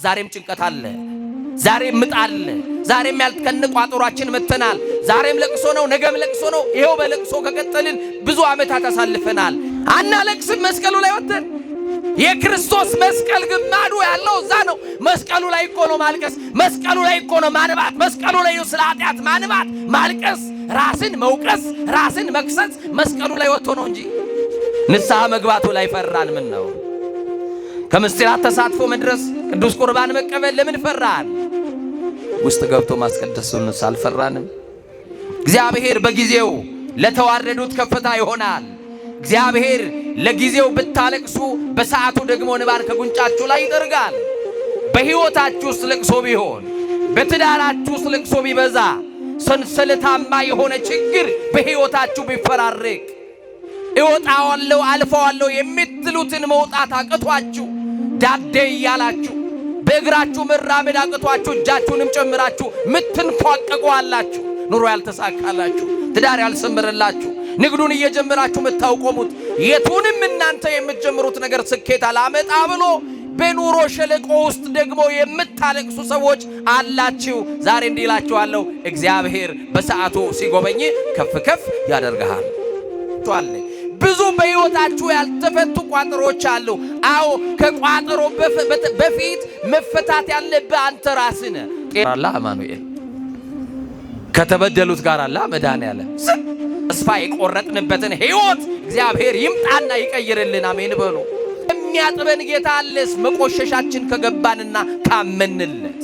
ዛሬም ጭንቀት አለ፣ ዛሬም ምጥ አለ፣ ዛሬም ያልተከነ ቋጠሯችን መተናል። ዛሬም ለቅሶ ነው፣ ነገም ለቅሶ ነው። ይሄው በለቅሶ ከቀጠልን ብዙ ዓመታት አሳልፈናል። አናለቅስም መስቀሉ ላይ ወጥተን። የክርስቶስ መስቀል ግማዱ ያለው እዛ ነው። መስቀሉ ላይ እኮ ነው ማልቀስ፣ መስቀሉ ላይ እኮ ነው ማንባት፣ መስቀሉ ላይ ነው ስለ ኃጢአት ማንባት፣ ማልቀስ፣ ራስን መውቀስ፣ ራስን መክሰስ መስቀሉ ላይ ወጥቶ ነው እንጂ ንስሐ መግባቱ ላይ ፈራን። ምን ነው ከምስጢራት ተሳትፎ መድረስ፣ ቅዱስ ቁርባን መቀበል ለምን ፈራን? ውስጥ ገብቶ ማስቀደሱን አልፈራንም? እግዚአብሔር በጊዜው ለተዋረዱት ከፍታ ይሆናል። እግዚአብሔር ለጊዜው ብታለቅሱ በሰዓቱ ደግሞ እንባን ከጉንጫችሁ ላይ ይጠርጋል። በሕይወታችሁ ውስጥ ለቅሶ ቢሆን፣ በትዳራችሁ ውስጥ ለቅሶ ቢበዛ፣ ሰንሰለታማ የሆነ ችግር በሕይወታችሁ ቢፈራረቅ፣ እወጣዋለሁ አልፈዋለሁ የምትሉትን መውጣት አቅቷችሁ ዳዴ እያላችሁ በእግራችሁ መራመድ አቅቷችሁ እጃችሁንም ጨምራችሁ ምትንፏቀቁ አላችሁ። ኑሮ ያልተሳካላችሁ፣ ትዳር ያልሰመረላችሁ፣ ንግዱን እየጀመራችሁ ምታውቆሙት፣ የቱንም እናንተ የምትጀምሩት ነገር ስኬት አላመጣ ብሎ በኑሮ ሸለቆ ውስጥ ደግሞ የምታለቅሱ ሰዎች አላችሁ። ዛሬ እንዲህ እላችኋለሁ፣ እግዚአብሔር በሰዓቱ ሲጎበኝ ከፍ ከፍ ያደርግሃል። ብዙ በሕይወታችሁ ያልተፈቱ ቋጠሮች አሉ። አዎ ከቋጠሮ በፊት መፈታት ያለብህ አንተ ራስህ ነህ። ጤራላ አማኑኤል ከተበደሉት ጋር አላ መድኃኔዓለም ተስፋ የቆረጥንበትን ሕይወት እግዚአብሔር ይምጣና ይቀይርልን። አሜን በሉ። የሚያጥበን ጌታ አለስ መቆሸሻችን ከገባንና ካመንለት፣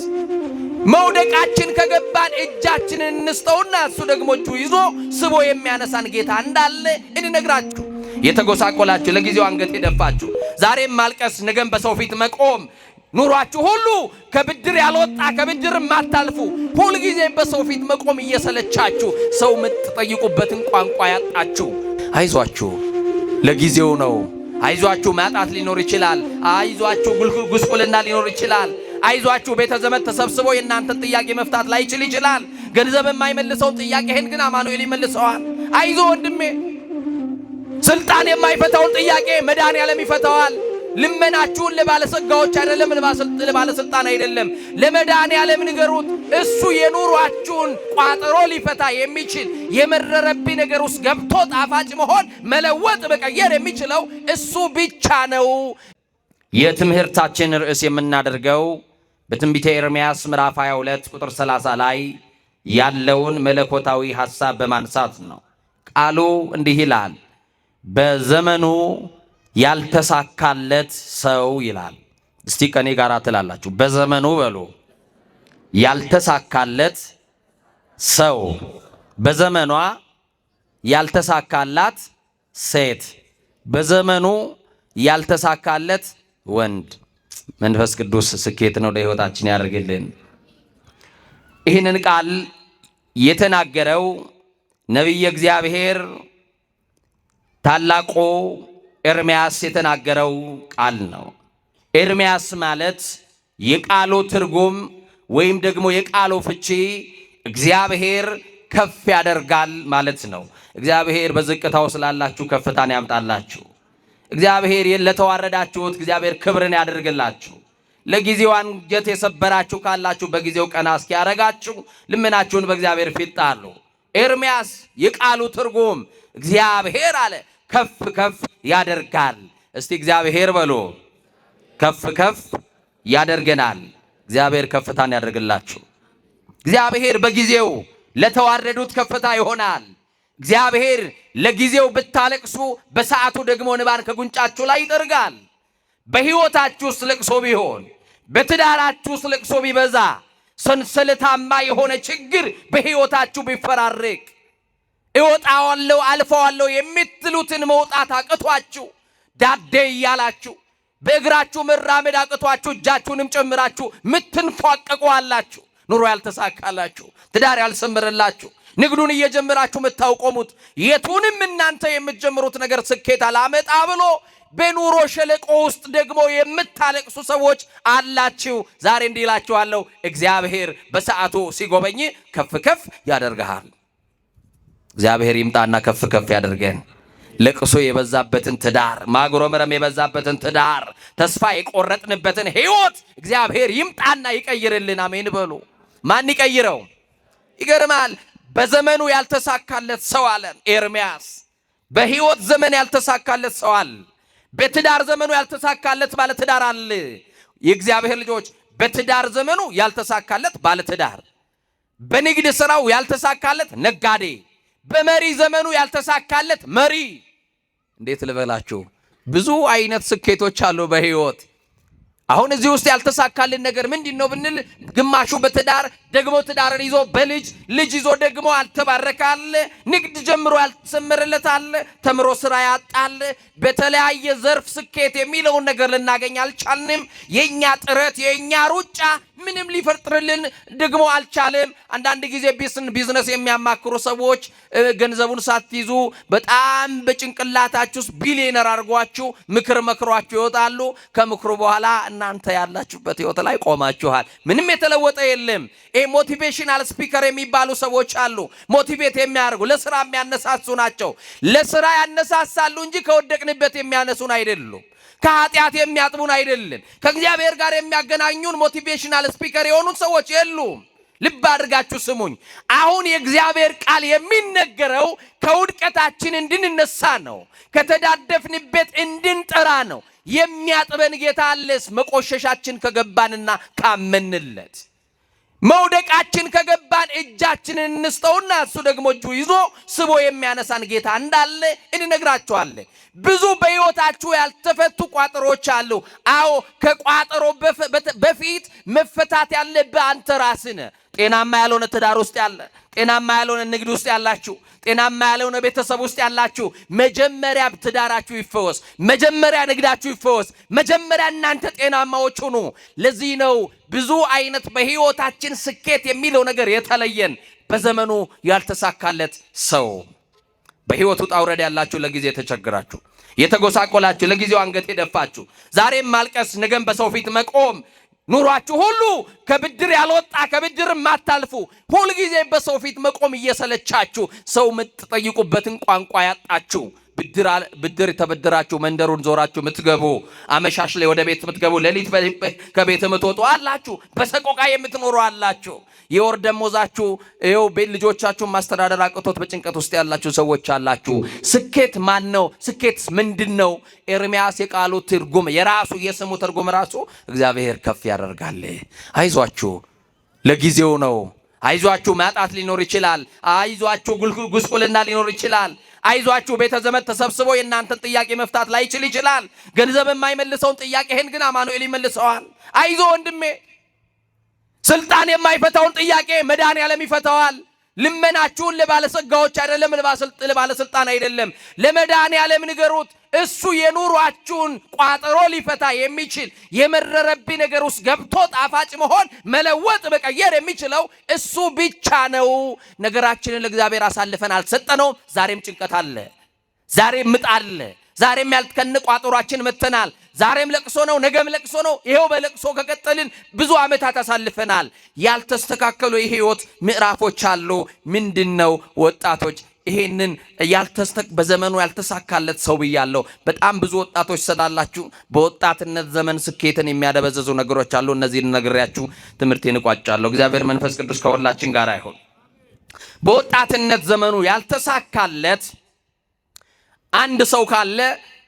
መውደቃችን ከገባን እጃችንን እንስተውና እሱ ደግሞ እጁ ይዞ ስቦ የሚያነሳን ጌታ እንዳለ እንነግራችሁ። የተጎሳቆላችሁ፣ ለጊዜው አንገት የደፋችሁ፣ ዛሬም ማልቀስ ነገም በሰው ፊት መቆም፣ ኑሯችሁ ሁሉ ከብድር ያልወጣ ከብድር ማታልፉ፣ ሁል ጊዜ በሰው ፊት መቆም እየሰለቻችሁ፣ ሰው የምትጠይቁበትን ቋንቋ ያጣችሁ፣ አይዟችሁ ለጊዜው ነው። አይዟችሁ ማጣት ሊኖር ይችላል። አይዟችሁ ጉስቁልና ሊኖር ይችላል። አይዟችሁ ቤተ ዘመድ ተሰብስቦ የእናንተን ጥያቄ መፍታት ላይችል ይችላል። ገንዘብ የማይመልሰውን ጥያቄህን ግን አማኑኤል ይመልሰዋል። አይዞ ወንድሜ፣ ስልጣን የማይፈታውን ጥያቄ መድኃኔዓለም ይፈታዋል። ልመናችሁን ለባለጸጋዎች አይደለም፣ ለባለስልጣን አይደለም፣ ለመድኃኔዓለም ንገሩት። እሱ የኑሯችሁን ቋጠሮ ሊፈታ የሚችል የመረረብኝ ነገር ውስጥ ገብቶ ጣፋጭ መሆን መለወጥ መቀየር የሚችለው እሱ ብቻ ነው። የትምህርታችን ርዕስ የምናደርገው በትንቢተ ኤርምያስ ምዕራፍ 22 ቁጥር 30 ላይ ያለውን መለኮታዊ ሐሳብ በማንሳት ነው። ቃሉ እንዲህ ይላል፣ በዘመኑ ያልተሳካለት ሰው ይላል። እስቲ ከኔ ጋር ትላላችሁ፣ በዘመኑ በሉ። ያልተሳካለት ሰው፣ በዘመኗ ያልተሳካላት ሴት፣ በዘመኑ ያልተሳካለት ወንድ። መንፈስ ቅዱስ ስኬት ነው ለሕይወታችን ያደርግልን። ይህንን ቃል የተናገረው ነቢየ እግዚአብሔር ታላቁ ኤርምያስ የተናገረው ቃል ነው። ኤርምያስ ማለት የቃሉ ትርጉም ወይም ደግሞ የቃሉ ፍቺ እግዚአብሔር ከፍ ያደርጋል ማለት ነው። እግዚአብሔር በዝቅታው ስላላችሁ ከፍታን ያምጣላችሁ። እግዚአብሔር ለተዋረዳችሁት እግዚአብሔር ክብርን ያደርግላችሁ። ለጊዜው አንጀት የሰበራችሁ ካላችሁ በጊዜው ቀና እስኪያረጋችሁ ልመናችሁን በእግዚአብሔር ፊት ጣሉ። ኤርምያስ የቃሉ ትርጉም እግዚአብሔር አለ ከፍ ከፍ ያደርጋል። እስቲ እግዚአብሔር በሉ። ከፍ ከፍ ያደርገናል። እግዚአብሔር ከፍታን ያደርግላችሁ። እግዚአብሔር በጊዜው ለተዋረዱት ከፍታ ይሆናል። እግዚአብሔር ለጊዜው ብታለቅሱ በሰዓቱ ደግሞ እንባን ከጉንጫችሁ ላይ ይጠርጋል። በሕይወታችሁ ውስጥ ለቅሶ ቢሆን፣ በትዳራችሁ ውስጥ ለቅሶ ቢበዛ፣ ሰንሰለታማ የሆነ ችግር በሕይወታችሁ ቢፈራረቅ፣ እወጣዋለሁ አልፈዋለሁ የምትሉትን መውጣት አቅቷችሁ ዳዴ እያላችሁ በእግራችሁ መራመድ አቅቷችሁ እጃችሁንም ጨምራችሁ ምትንፏቀቁ አላችሁ። ኑሮ ያልተሳካላችሁ፣ ትዳር ያልሰመረላችሁ፣ ንግዱን እየጀመራችሁ ምታውቆሙት፣ የቱንም እናንተ የምትጀምሩት ነገር ስኬት አላመጣ ብሎ በኑሮ ሸለቆ ውስጥ ደግሞ የምታለቅሱ ሰዎች አላችሁ። ዛሬ እንዲህ እላችኋለሁ፣ እግዚአብሔር በሰዓቱ ሲጎበኝ ከፍ ከፍ ያደርግሃል። እግዚአብሔር ይምጣና ከፍ ከፍ ያደርገን። ለቅሶ የበዛበትን ትዳር፣ ማጉረምረም የበዛበትን ትዳር፣ ተስፋ የቆረጥንበትን ሕይወት እግዚአብሔር ይምጣና ይቀይርልን። አሜን በሉ። ማን ይቀይረው? ይገርማል። በዘመኑ ያልተሳካለት ሰው አለን ኤርምያስ። በሕይወት ዘመን ያልተሳካለት ሰው አለ። በትዳር ዘመኑ ያልተሳካለት ባለ ትዳር አለ። የእግዚአብሔር ልጆች በትዳር ዘመኑ ያልተሳካለት ባለ ትዳር፣ በንግድ ሥራው ያልተሳካለት ነጋዴ፣ በመሪ ዘመኑ ያልተሳካለት መሪ። እንዴት ልበላችሁ? ብዙ አይነት ስኬቶች አሉ በሕይወት። አሁን እዚህ ውስጥ ያልተሳካልን ነገር ምንድነው ብንል ግማሹ በትዳር ደግሞ ትዳርን ይዞ በልጅ ልጅ ይዞ ደግሞ አልተባረካል። ንግድ ጀምሮ ያልተሰመረለታል። ተምሮ ስራ ያጣል። በተለያየ ዘርፍ ስኬት የሚለውን ነገር ልናገኝ አልቻልንም። የኛ ጥረት የኛ ሩጫ ምንም ሊፈጥርልን ደግሞ አልቻለም። አንዳንድ ጊዜ ቢዝነስ የሚያማክሩ ሰዎች ገንዘቡን ሳትይዙ በጣም በጭንቅላታችሁ ውስጥ ቢሊየነር አድርጓችሁ ምክር መክሯችሁ ይወጣሉ። ከምክሩ በኋላ እናንተ ያላችሁበት ህይወት ላይ ቆማችኋል። ምንም የተለወጠ የለም። ሞቲቬሽናል ስፒከር የሚባሉ ሰዎች አሉ። ሞቲቬት የሚያደርጉ ለስራ የሚያነሳሱ ናቸው። ለስራ ያነሳሳሉ እንጂ ከወደቅንበት የሚያነሱን አይደሉም። ከኃጢአት የሚያጥቡን አይደለም። ከእግዚአብሔር ጋር የሚያገናኙን ሞቲቬሽናል ስፒከር የሆኑት ሰዎች የሉም። ልብ አድርጋችሁ ስሙኝ። አሁን የእግዚአብሔር ቃል የሚነገረው ከውድቀታችን እንድንነሳ ነው። ከተዳደፍንበት እንድንጠራ ነው። የሚያጥበን ጌታ አለስ መቆሸሻችን ከገባንና ካመንለት። መውደቃችን ከገባን እጃችንን እንስተውና እሱ ደግሞ እጁ ይዞ ስቦ የሚያነሳን ጌታ እንዳለ እንነግራችኋለን። ብዙ በሕይወታችሁ ያልተፈቱ ቋጠሮች አሉ። አዎ ከቋጠሮ በፊት መፈታት ያለብህ አንተ ራስህ ነህ። ጤናማ ያልሆነ ትዳር ውስጥ ያለ፣ ጤናማ ያልሆነ ንግድ ውስጥ ያላችሁ፣ ጤናማ ያልሆነ ቤተሰብ ውስጥ ያላችሁ መጀመሪያ ትዳራችሁ ይፈወስ። መጀመሪያ ንግዳችሁ ይፈወስ። መጀመሪያ እናንተ ጤናማዎች ሁኑ። ለዚህ ነው ብዙ አይነት በሕይወታችን ስኬት የሚለው ነገር የተለየን። በዘመኑ ያልተሳካለት ሰው በሕይወቱ ውጣ ውረድ ያላችሁ፣ ለጊዜ ተቸግራችሁ የተጎሳቆላችሁ፣ ለጊዜው አንገት የደፋችሁ፣ ዛሬም ማልቀስ ነገም በሰው ፊት መቆም፣ ኑሯችሁ ሁሉ ከብድር ያልወጣ ከብድር ማታልፉ፣ ሁሉ ጊዜ በሰው ፊት መቆም እየሰለቻችሁ፣ ሰው የምትጠይቁበትን ቋንቋ ያጣችሁ፣ ብድር ተበድራችሁ መንደሩን ዞራችሁ ምትገቡ፣ አመሻሽ ላይ ወደ ቤት ምትገቡ፣ ሌሊት ከቤት ምትወጡ አላችሁ። በሰቆቃ የምትኖሩ አላችሁ። የወር ደሞዛችሁ ይኸው ቤት ልጆቻችሁን ማስተዳደር አቅቶት በጭንቀት ውስጥ ያላችሁ ሰዎች አላችሁ። ስኬት ማን ነው? ስኬት ምንድነው? ኤርምያስ የቃሉ ትርጉም የራሱ የስሙ ትርጉም ራሱ እግዚአብሔር ከፍ ያደርጋል። አይዟችሁ ለጊዜው ነው። አይዟችሁ ማጣት ሊኖር ይችላል። አይዟችሁ ጉስቁልና ሊኖር ይችላል። አይዟችሁ ቤተ ዘመድ ተሰብስቦ የእናንተን ጥያቄ መፍታት ላይችል ይችላል። ገንዘብ የማይመልሰውን ጥያቄህን ግን አማኑኤል ይመልሰዋል። አይዞ ወንድሜ፣ ስልጣን የማይፈታውን ጥያቄ መድኃኔዓለም ይፈታዋል። ልመናችሁን ለባለጸጋዎች አይደለም፣ ለባለስልጣን አይደለም፣ ለመድኃኔዓለም ንገሩት። እሱ የኑሯችሁን ቋጠሮ ሊፈታ የሚችል የመረረብኝ ነገር ውስጥ ገብቶ ጣፋጭ መሆን መለወጥ መቀየር የሚችለው እሱ ብቻ ነው። ነገራችንን ለእግዚአብሔር አሳልፈን አልሰጠነውም። ዛሬም ጭንቀት አለ፣ ዛሬም ምጥ አለ፣ ዛሬም ያልተከነ ቋጠሯችን መተናል። ዛሬም ለቅሶ ነው፣ ነገም ለቅሶ ነው። ይሄው በለቅሶ ከቀጠልን ብዙ ዓመታት አሳልፈናል። ያልተስተካከሉ የህይወት ምዕራፎች አሉ። ምንድነው? ወጣቶች ይሄንን በዘመኑ ያልተሳካለት ሰው ብያለሁ። በጣም ብዙ ወጣቶች ስላላችሁ በወጣትነት ዘመን ስኬትን የሚያደበዘዙ ነገሮች አሉ። እነዚህን ነግሬያችሁ ትምህርቴን እቋጫለሁ። እግዚአብሔር መንፈስ ቅዱስ ከሁላችን ጋር ይሁን። በወጣትነት ዘመኑ ያልተሳካለት አንድ ሰው ካለ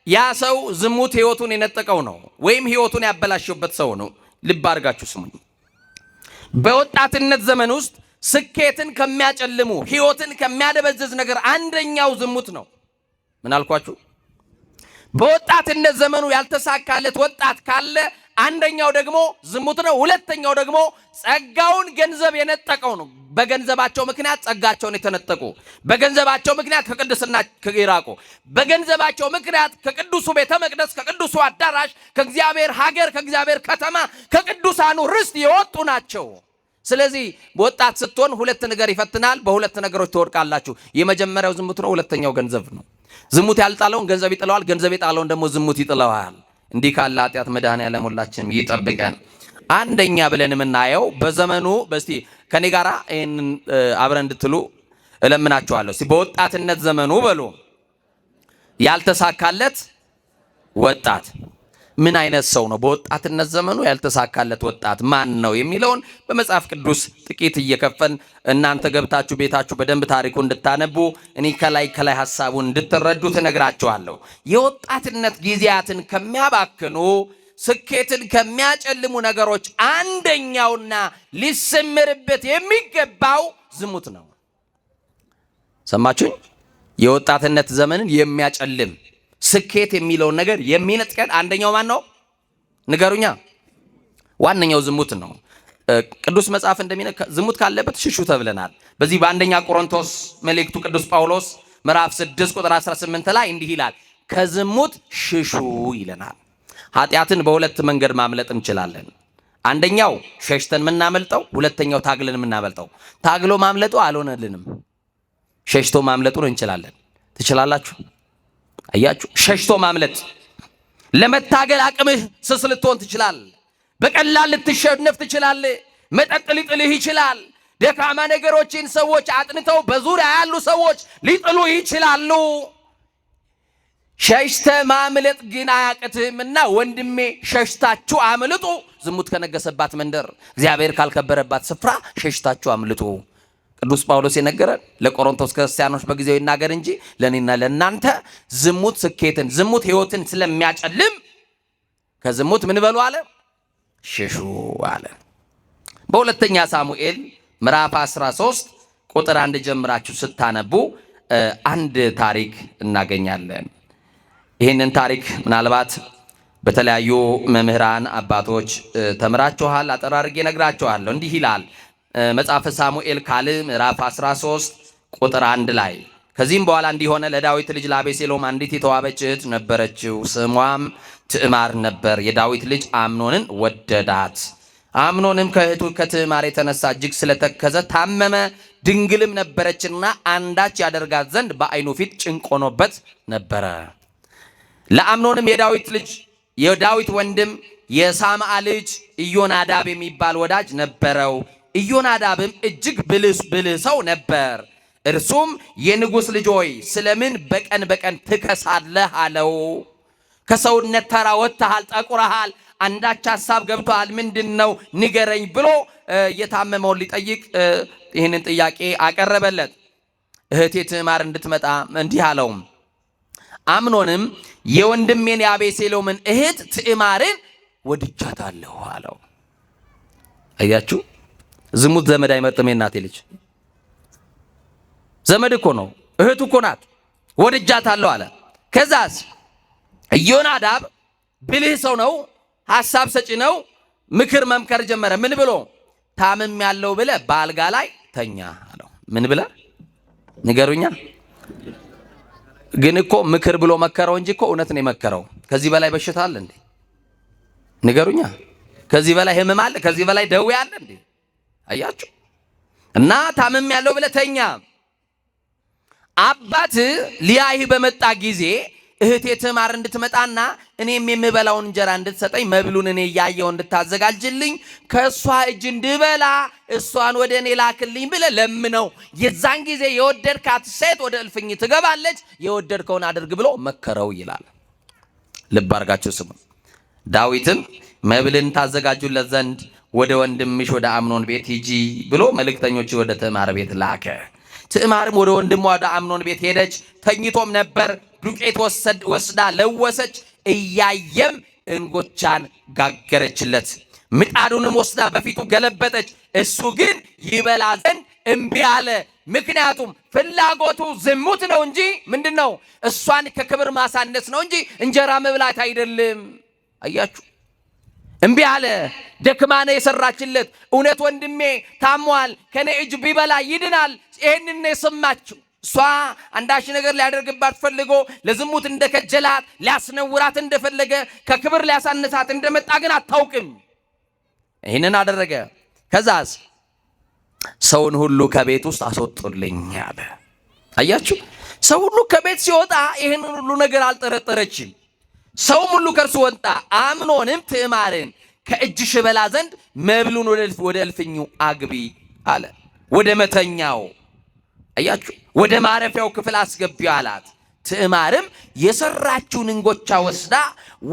ያ ሰው ዝሙት ህይወቱን የነጠቀው ነው፣ ወይም ህይወቱን ያበላሸበት ሰው ነው። ልብ አድርጋችሁ ስሙኝ። በወጣትነት ዘመን ውስጥ ስኬትን ከሚያጨልሙ ህይወትን ከሚያደበዝዝ ነገር አንደኛው ዝሙት ነው። ምን አልኳችሁ? በወጣትነት ዘመኑ ያልተሳካለት ወጣት ካለ አንደኛው ደግሞ ዝሙት ነው። ሁለተኛው ደግሞ ጸጋውን ገንዘብ የነጠቀው ነው። በገንዘባቸው ምክንያት ጸጋቸውን የተነጠቁ፣ በገንዘባቸው ምክንያት ከቅድስና የራቁ፣ በገንዘባቸው ምክንያት ከቅዱሱ ቤተ መቅደስ፣ ከቅዱሱ አዳራሽ፣ ከእግዚአብሔር ሀገር፣ ከእግዚአብሔር ከተማ፣ ከቅዱሳኑ ርስት የወጡ ናቸው። ስለዚህ ወጣት ስትሆን ሁለት ነገር ይፈትናል። በሁለት ነገሮች ትወድቃላችሁ። የመጀመሪያው ዝሙት ነው፣ ሁለተኛው ገንዘብ ነው። ዝሙት ያልጣለውን ገንዘብ ይጥለዋል፣ ገንዘብ የጣለውን ደግሞ ዝሙት ይጥለዋል። እንዲህ ካለ ኃጢአት መድኃኔዓለም ሁላችንም ይጠብቀን። አንደኛ ብለን የምናየው በዘመኑ በስቲ ከኔ ጋራ ይሄንን አብረን እንድትሉ እለምናችኋለሁ። በወጣትነት ዘመኑ በሉ ያልተሳካለት ወጣት ምን አይነት ሰው ነው? በወጣትነት ዘመኑ ያልተሳካለት ወጣት ማን ነው የሚለውን በመጽሐፍ ቅዱስ ጥቂት እየከፈን እናንተ ገብታችሁ ቤታችሁ በደንብ ታሪኩ እንድታነቡ እኔ ከላይ ሐሳቡን እንድትረዱ ተነግራችኋለሁ። የወጣትነት ጊዜያትን ከሚያባክኑ ስኬትን ከሚያጨልሙ ነገሮች አንደኛውና ሊሰመርበት የሚገባው ዝሙት ነው። ሰማችሁኝ? የወጣትነት ዘመንን የሚያጨልም ስኬት የሚለውን ነገር የሚነጥቀን አንደኛው ማን ነው? ንገሩኛ። ዋነኛው ዝሙት ነው። ቅዱስ መጽሐፍ እንደሚነ ዝሙት ካለበት ሽሹ ተብለናል። በዚህ በአንደኛ ቆሮንቶስ መልእክቱ ቅዱስ ጳውሎስ ምዕራፍ 6 ቁጥር 18 ላይ እንዲህ ይላል፣ ከዝሙት ሽሹ ይለናል። ኃጢአትን በሁለት መንገድ ማምለጥ እንችላለን። አንደኛው ሸሽተን የምናመልጠው፣ ሁለተኛው ታግለን የምናመልጠው። ታግሎ ማምለጡ አልሆነልንም፣ ሸሽቶ ማምለጡን እንችላለን። ትችላላችሁ? አያችሁ፣ ሸሽቶ ማምለጥ ለመታገል አቅምህ ስስ ልትሆን ትችላለህ። በቀላል ልትሸነፍ ትችላለህ። መጠጥ ሊጥልህ ይችላል። ደካማ ነገሮችን ሰዎች አጥንተው በዙሪያ ያሉ ሰዎች ሊጥሉ ይችላሉ። ሸሽተ ማምለጥ ግን አያቅትህምና ወንድሜ ሸሽታችሁ አምልጡ። ዝሙት ከነገሰባት መንደር፣ እግዚአብሔር ካልከበረባት ስፍራ ሸሽታችሁ አምልጡ። ቅዱስ ጳውሎስ የነገረን ለቆሮንቶስ ክርስቲያኖች በጊዜው ይናገር እንጂ ለኔና ለናንተ ዝሙት ስኬትን፣ ዝሙት ሕይወትን ስለሚያጨልም ከዝሙት ምን በሉ አለ? ሽሹ አለ። በሁለተኛ ሳሙኤል ምዕራፍ 13 ቁጥር 1 ጀምራችሁ ስታነቡ አንድ ታሪክ እናገኛለን። ይህንን ታሪክ ምናልባት በተለያዩ መምህራን አባቶች ተምራችኋል። አጠር አድርጌ ነግራችኋለሁ። እንዲህ ይላል መጽሐፈ ሳሙኤል ካልዕ ምዕራፍ 13 ቁጥር 1 ላይ ከዚህም በኋላ እንዲሆነ ለዳዊት ልጅ ለአቤሴሎም አንዲት የተዋበች እህት ነበረችው፣ ስሟም ትዕማር ነበር። የዳዊት ልጅ አምኖንን ወደዳት። አምኖንም ከእህቱ ከትዕማር የተነሳ እጅግ ስለተከዘ ታመመ። ድንግልም ነበረችና አንዳች ያደርጋት ዘንድ በዓይኑ ፊት ጭንቅ ሆኖበት ነበረ። ለአምኖንም የዳዊት ወንድም የሳምዓ ልጅ ኢዮናዳብ የሚባል ወዳጅ ነበረው። ኢዮናዳብም እጅግ ብልህ ሰው ነበር። እርሱም የንጉሥ ልጅ ሆይ ስለምን በቀን በቀን ትከሳለህ አለው። ከሰውነት ተራ ወጥተሃል፣ ጠቁረሃል፣ አንዳች ሐሳብ ገብቶሃል፣ ምንድን ነው ንገረኝ ብሎ የታመመውን ሊጠይቅ ይህንን ጥያቄ አቀረበለት። እህቴ ትዕማር እንድትመጣ እንዲህ አለው። አምኖንም የወንድሜን የአቤሴሎምን እህት ትዕማርን ወድጃታለሁ አለው። አያችሁ፣ ዝሙት ዘመድ አይመርጥም። የእናቴ ልጅ ዘመድ እኮ ነው፣ እህቱ እኮ ናት። ወድጃታለሁ አለ። ከዛስ ኢዮናዳብ ብልህ ሰው ነው፣ ሐሳብ ሰጪ ነው። ምክር መምከር ጀመረ። ምን ብሎ? ታምም ያለው ብለ በአልጋ ላይ ተኛ አለው። ምን ብለ ንገሩኛ። ግን እኮ ምክር ብሎ መከረው እንጂ እኮ እውነት ነው የመከረው። ከዚህ በላይ በሽታ አለ እንዴ? ንገሩኛ። ከዚህ በላይ ህመም አለ? ከዚህ በላይ ደዌ አለ እንዴ? አያችሁ። እና ታምም ያለው ብለ ተኛ። አባት ሊያይህ በመጣ ጊዜ እህቴ ትዕማር እንድትመጣና እኔም የምበላውን እንጀራ እንድትሰጠኝ መብሉን እኔ እያየው እንድታዘጋጅልኝ ከእሷ እጅ እንድበላ እሷን ወደ እኔ ላክልኝ ብለ ለምነው። የዛን ጊዜ የወደድካት ሴት ወደ እልፍኝ ትገባለች፣ የወደድከውን አድርግ ብሎ መከረው ይላል። ልብ አድርጋችሁ ስሙ። ዳዊትም መብልን ታዘጋጁለት ዘንድ ወደ ወንድምሽ ወደ አምኖን ቤት ሂጂ ብሎ መልእክተኞች ወደ ትዕማር ቤት ላከ። ትዕማርም ወደ ወንድሟ ወደ አምኖን ቤት ሄደች። ተኝቶም ነበር። ዱቄት ወስዳ ለወሰች፣ እያየም እንጎቻን ጋገረችለት። ምጣዱንም ወስዳ በፊቱ ገለበጠች። እሱ ግን ይበላ ዘንድ እምቢ አለ። ምክንያቱም ፍላጎቱ ዝሙት ነው እንጂ ምንድን ነው? እሷን ከክብር ማሳነስ ነው እንጂ እንጀራ መብላት አይደለም። አያችሁ፣ እምቢ አለ። ደክማነ የሰራችለት እውነት ወንድሜ ታሟል፣ ከኔ እጅ ቢበላ ይድናል። ይህንን የሰማችው እሷ አንዳች ነገር ሊያደርግባት ፈልጎ ለዝሙት እንደከጀላት ሊያስነውራት እንደፈለገ ከክብር ሊያሳነሳት እንደመጣ ግን አታውቅም። ይህንን አደረገ። ከዛስ ሰውን ሁሉ ከቤት ውስጥ አስወጡልኝ አለ። አያችሁ፣ ሰው ሁሉ ከቤት ሲወጣ ይህን ሁሉ ነገር አልጠረጠረችም። ሰውም ሁሉ ከእርሱ ወጣ። አምኖንም ትዕማርን ከእጅሽ በላ ዘንድ መብሉን ወደ እልፍኙ አግቢ አለ። ወደ መተኛው፣ አያችሁ፣ ወደ ማረፊያው ክፍል አስገቢው አላት። ትዕማርም የሰራችውን እንጎቻ ወስዳ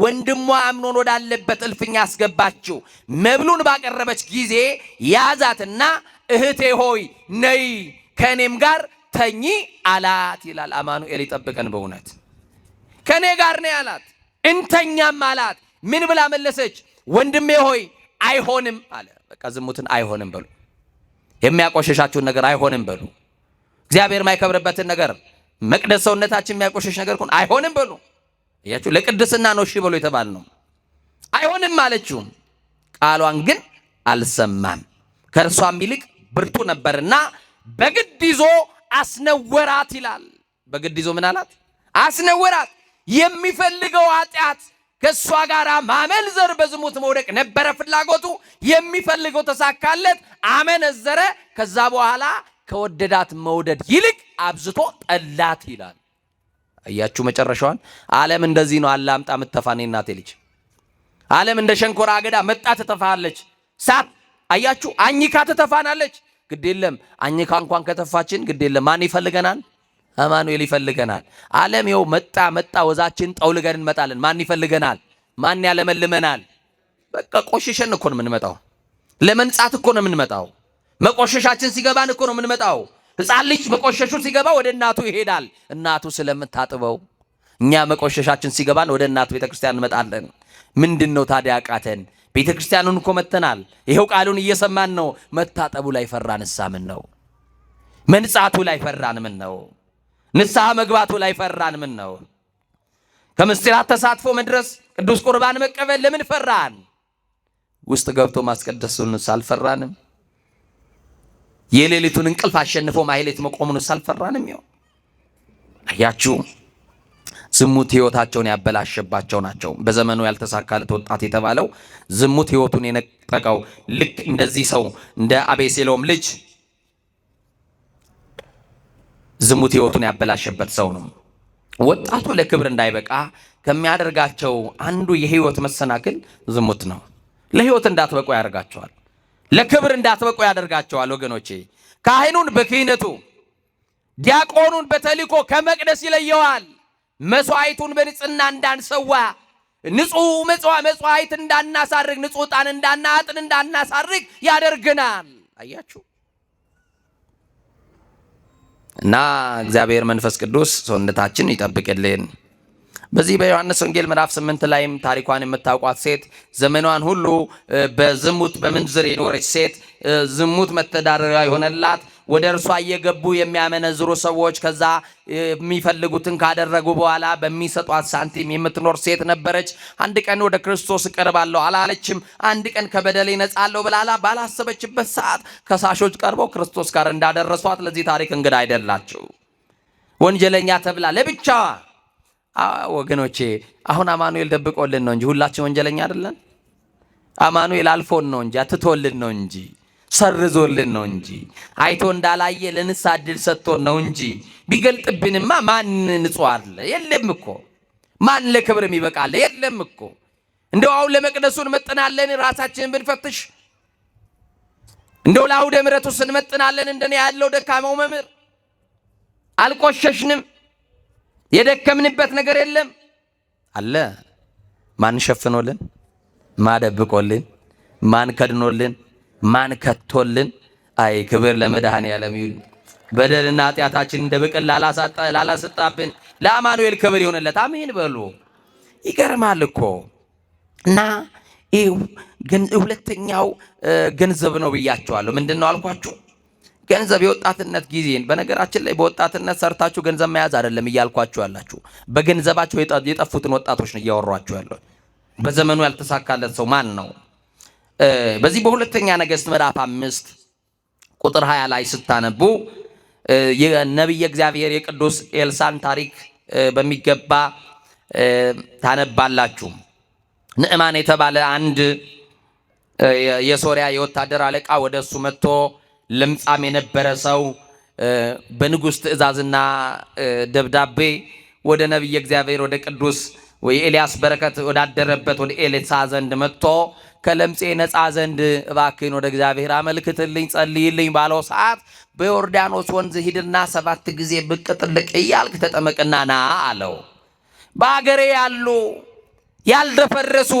ወንድሟ አምኖን ወዳለበት እልፍኝ አስገባችው። መብሉን ባቀረበች ጊዜ ያዛትና እህቴ ሆይ ነይ ከእኔም ጋር ተኚ አላት ይላል። አማኑኤል ይጠብቀን። በእውነት ከእኔ ጋር ነይ አላት፣ እንተኛም አላት። ምን ብላ መለሰች? ወንድሜ ሆይ አይሆንም አለ። በቃ ዝሙትን አይሆንም በሉ። የሚያቆሸሻችሁን ነገር አይሆንም በሉ። እግዚአብሔር የማይከብርበትን ነገር መቅደስ ሰውነታችን የሚያቆሸሽ ነገር ሁን አይሆንም በሉ። እያችሁ ለቅድስና ነው እሺ በሉ የተባል ነው። አይሆንም አለችው። ቃሏን ግን አልሰማም። ከእርሷም ይልቅ ብርቱ ነበርና በግድ ይዞ አስነወራት ይላል። በግድ ይዞ ምን አላት? አስነወራት። የሚፈልገው ኃጢአት ከእሷ ጋር ማመንዘር፣ በዝሙት መውደቅ ነበረ ፍላጎቱ። የሚፈልገው ተሳካለት፣ አመነዘረ። ከዛ በኋላ ከወደዳት መውደድ ይልቅ አብዝቶ ጠላት ይላል። አያችሁ መጨረሻዋን። ዓለም እንደዚህ ነው። አላምጣ ምትተፋኔ እናቴ ልጅ። ዓለም እንደ ሸንኮራ አገዳ መጣ ትተፋለች። ሳት አያችሁ አኝካ ትተፋናለች። ግድ የለም አኝካ እንኳን ከተፋችን ግድ የለም። ማን ይፈልገናል? አማኑኤል ይፈልገናል። ዓለም ይኸው መጣ ወዛችን ጠውልገን እንመጣለን። ማን ይፈልገናል? ማን ያለመልመናል? በቃ ቆሽሸን እኮ ነው የምንመጣው። ለመንጻት እኮ ነው የምንመጣው። መቆሸሻችን ሲገባን እኮ ነው የምንመጣው። ሕፃን ልጅ መቆሸሹ ሲገባ ወደ እናቱ ይሄዳል፣ እናቱ ስለምታጥበው። እኛ መቆሸሻችን ሲገባን ወደ እናቱ ቤተክርስቲያን እንመጣለን። ምንድን ነው ታዲያ አቃተን? ቤተክርስቲያኑን እኮ መተናል። ይሄው ቃሉን እየሰማን ነው። መታጠቡ ላይ ፈራን። ንስሐ ምን ነው? መንጻቱ ላይ ፈራን። ምን ነው? ንስሐ መግባቱ ላይ ፈራን። ምን ነው? ከምስጢራት ተሳትፎ መድረስ፣ ቅዱስ ቁርባን መቀበል ለምን ፈራን? ውስጥ ገብቶ ማስቀደሱንስ አልፈራንም? የሌሊቱን እንቅልፍ አሸንፎ ማህሌት መቆሙንስ አልፈራንም? ይኸው አያችሁ፣ ዝሙት ህይወታቸውን ያበላሸባቸው ናቸው። በዘመኑ ያልተሳካለት ወጣት የተባለው ዝሙት ህይወቱን የነጠቀው ልክ እንደዚህ ሰው እንደ አቤሴሎም ልጅ ዝሙት ህይወቱን ያበላሸበት ሰው ነው። ወጣቱ ለክብር እንዳይበቃ ከሚያደርጋቸው አንዱ የህይወት መሰናክል ዝሙት ነው። ለህይወት እንዳትበቁ ያደርጋቸዋል። ለክብር እንዳትበቁ ያደርጋቸዋል። ወገኖቼ ካህኑን በክህነቱ ዲያቆኑን በተልእኮ ከመቅደስ ይለየዋል። መስዋዕቱን በንጽህና እንዳንሰዋ፣ ንጹህ መስዋዕት እንዳናሳርግ፣ ንጹህ ዕጣን እንዳናጥን እንዳናሳርግ ያደርገናል። አያችሁ። እና እግዚአብሔር መንፈስ ቅዱስ ሰውነታችን ይጠብቅልን። በዚህ በዮሐንስ ወንጌል ምዕራፍ 8 ላይም ታሪኳን የምታውቋት ሴት ዘመኗን ሁሉ በዝሙት በምንዝር የኖረች ሴት ዝሙት መተዳደሪያ የሆነላት ወደ እርሷ እየገቡ የሚያመነዝሩ ሰዎች ከዛ የሚፈልጉትን ካደረጉ በኋላ በሚሰጧት ሳንቲም የምትኖር ሴት ነበረች። አንድ ቀን ወደ ክርስቶስ እቀርባለሁ አላለችም። አንድ ቀን ከበደሌ ነጻለሁ ብላላ ባላሰበችበት ሰዓት ከሳሾች ቀርበው ክርስቶስ ጋር እንዳደረሷት ለዚህ ታሪክ እንግዳ አይደላችሁ። ወንጀለኛ ተብላ ለብቻዋ። ወገኖቼ አሁን አማኑኤል ደብቆልን ነው እንጂ ሁላችን ወንጀለኛ አይደለን። አማኑኤል አልፎን ነው እንጂ አትቶልን ነው እንጂ ሰርዞልን ነው እንጂ አይቶ እንዳላየ ለንስሐ ዕድል ሰጥቶን ነው እንጂ ቢገልጥብንማ ማን ንጹሕ አለ? የለም እኮ። ማን ለክብር የሚበቃለ? የለም እኮ። እንደው አሁን ለመቅደሱ እንመጥናለን ራሳችንን ብንፈትሽ፣ እንደው ለአውደ ምሕረቱ እንመጥናለን እንደኔ ያለው ደካማው መምህር። አልቆሸሽንም። የደከምንበት ነገር የለም አለ። ማን ሸፍኖልን? ማን ደብቆልን? ማን ከድኖልን? ማን ከቶልን? አይ ክብር ለመድኃኔዓለም ይሁን። በደልና ኃጢአታችን እንደ በቀል ላላሰጣብን ለአማኑኤል ክብር ይሁንለት። አሜን በሉ። ይገርማል እኮ። እና ሁለተኛው ገንዘብ ነው ብያቸዋለሁ። ምንድን ነው አልኳችሁ? ገንዘብ የወጣትነት ጊዜን። በነገራችን ላይ በወጣትነት ሰርታችሁ ገንዘብ መያዝ አይደለም እያልኳችሁ ያላችሁ፣ በገንዘባቸው የጠፉትን ወጣቶች ነው እያወሯችሁ ያለው። በዘመኑ ያልተሳካለት ሰው ማን ነው? በዚህ በሁለተኛ ነገሥት ምዕራፍ 5 ቁጥር 20 ላይ ስታነቡ የነቢየ እግዚአብሔር የቅዱስ ኤልሳን ታሪክ በሚገባ ታነባላችሁ። ንዕማን የተባለ አንድ የሶሪያ የወታደር አለቃ ወደ እሱ መጥቶ ለምጻም የነበረ ሰው በንጉሥ ትእዛዝና ደብዳቤ ወደ ነቢየ እግዚአብሔር ወደ ቅዱስ የኤልያስ በረከት ወዳደረበት ወደ ኤልሳ ዘንድ መጥቶ ከለምጼ ነፃ ዘንድ እባክህን ወደ እግዚአብሔር አመልክትልኝ ጸልይልኝ ባለው ሰዓት በዮርዳኖስ ወንዝ ሂድና 7 ጊዜ ብቅ ጥልቅ እያልክ ተጠመቅና ና አለው። በአገሬ ያሉ ያልደፈረሱ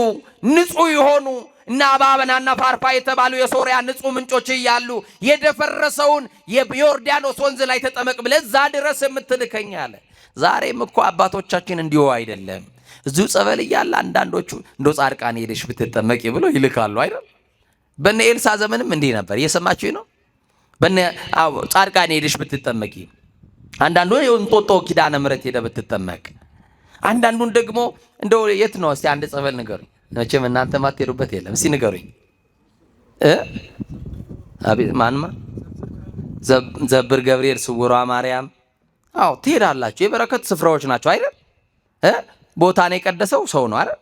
ንጹህ የሆኑ እና አባበናና ፋርፋ የተባሉ የሶሪያ ንጹህ ምንጮች እያሉ የደፈረሰውን የዮርዳኖስ ወንዝ ላይ ተጠመቅ ብለህ እዛ ድረስ የምትልከኝ አለ። ዛሬም እኮ አባቶቻችን እንዲሁ አይደለም። እዚሁ ጸበል እያለ አንዳንዶቹ እንደ ጻድቃኔ ሄደሽ ብትጠመቂ ብሎ ይልካሉ አይደል? በነ ኤልሳ ዘመንም እንዲህ ነበር። እየሰማችሁ ነው? በነ ጻድቃኔ ሄደሽ ብትጠመቂ፣ አንዳንዱ እንጦጦ ኪዳነ ምሕረት ሄደ ብትጠመቅ፣ አንዳንዱን ደግሞ እንደው የት ነው እስቲ አንድ ጸበል ንገሩኝ። መቼም እናንተ ማትሄዱበት የለም። እስቲ ንገሩኝ። አቤት ማንማ ዘብር ገብርኤል፣ ስውሯ ማርያም። አዎ ትሄዳላችሁ። የበረከት ስፍራዎች ናቸው አይደል? ቦታን የቀደሰው ሰው ነው አይደል?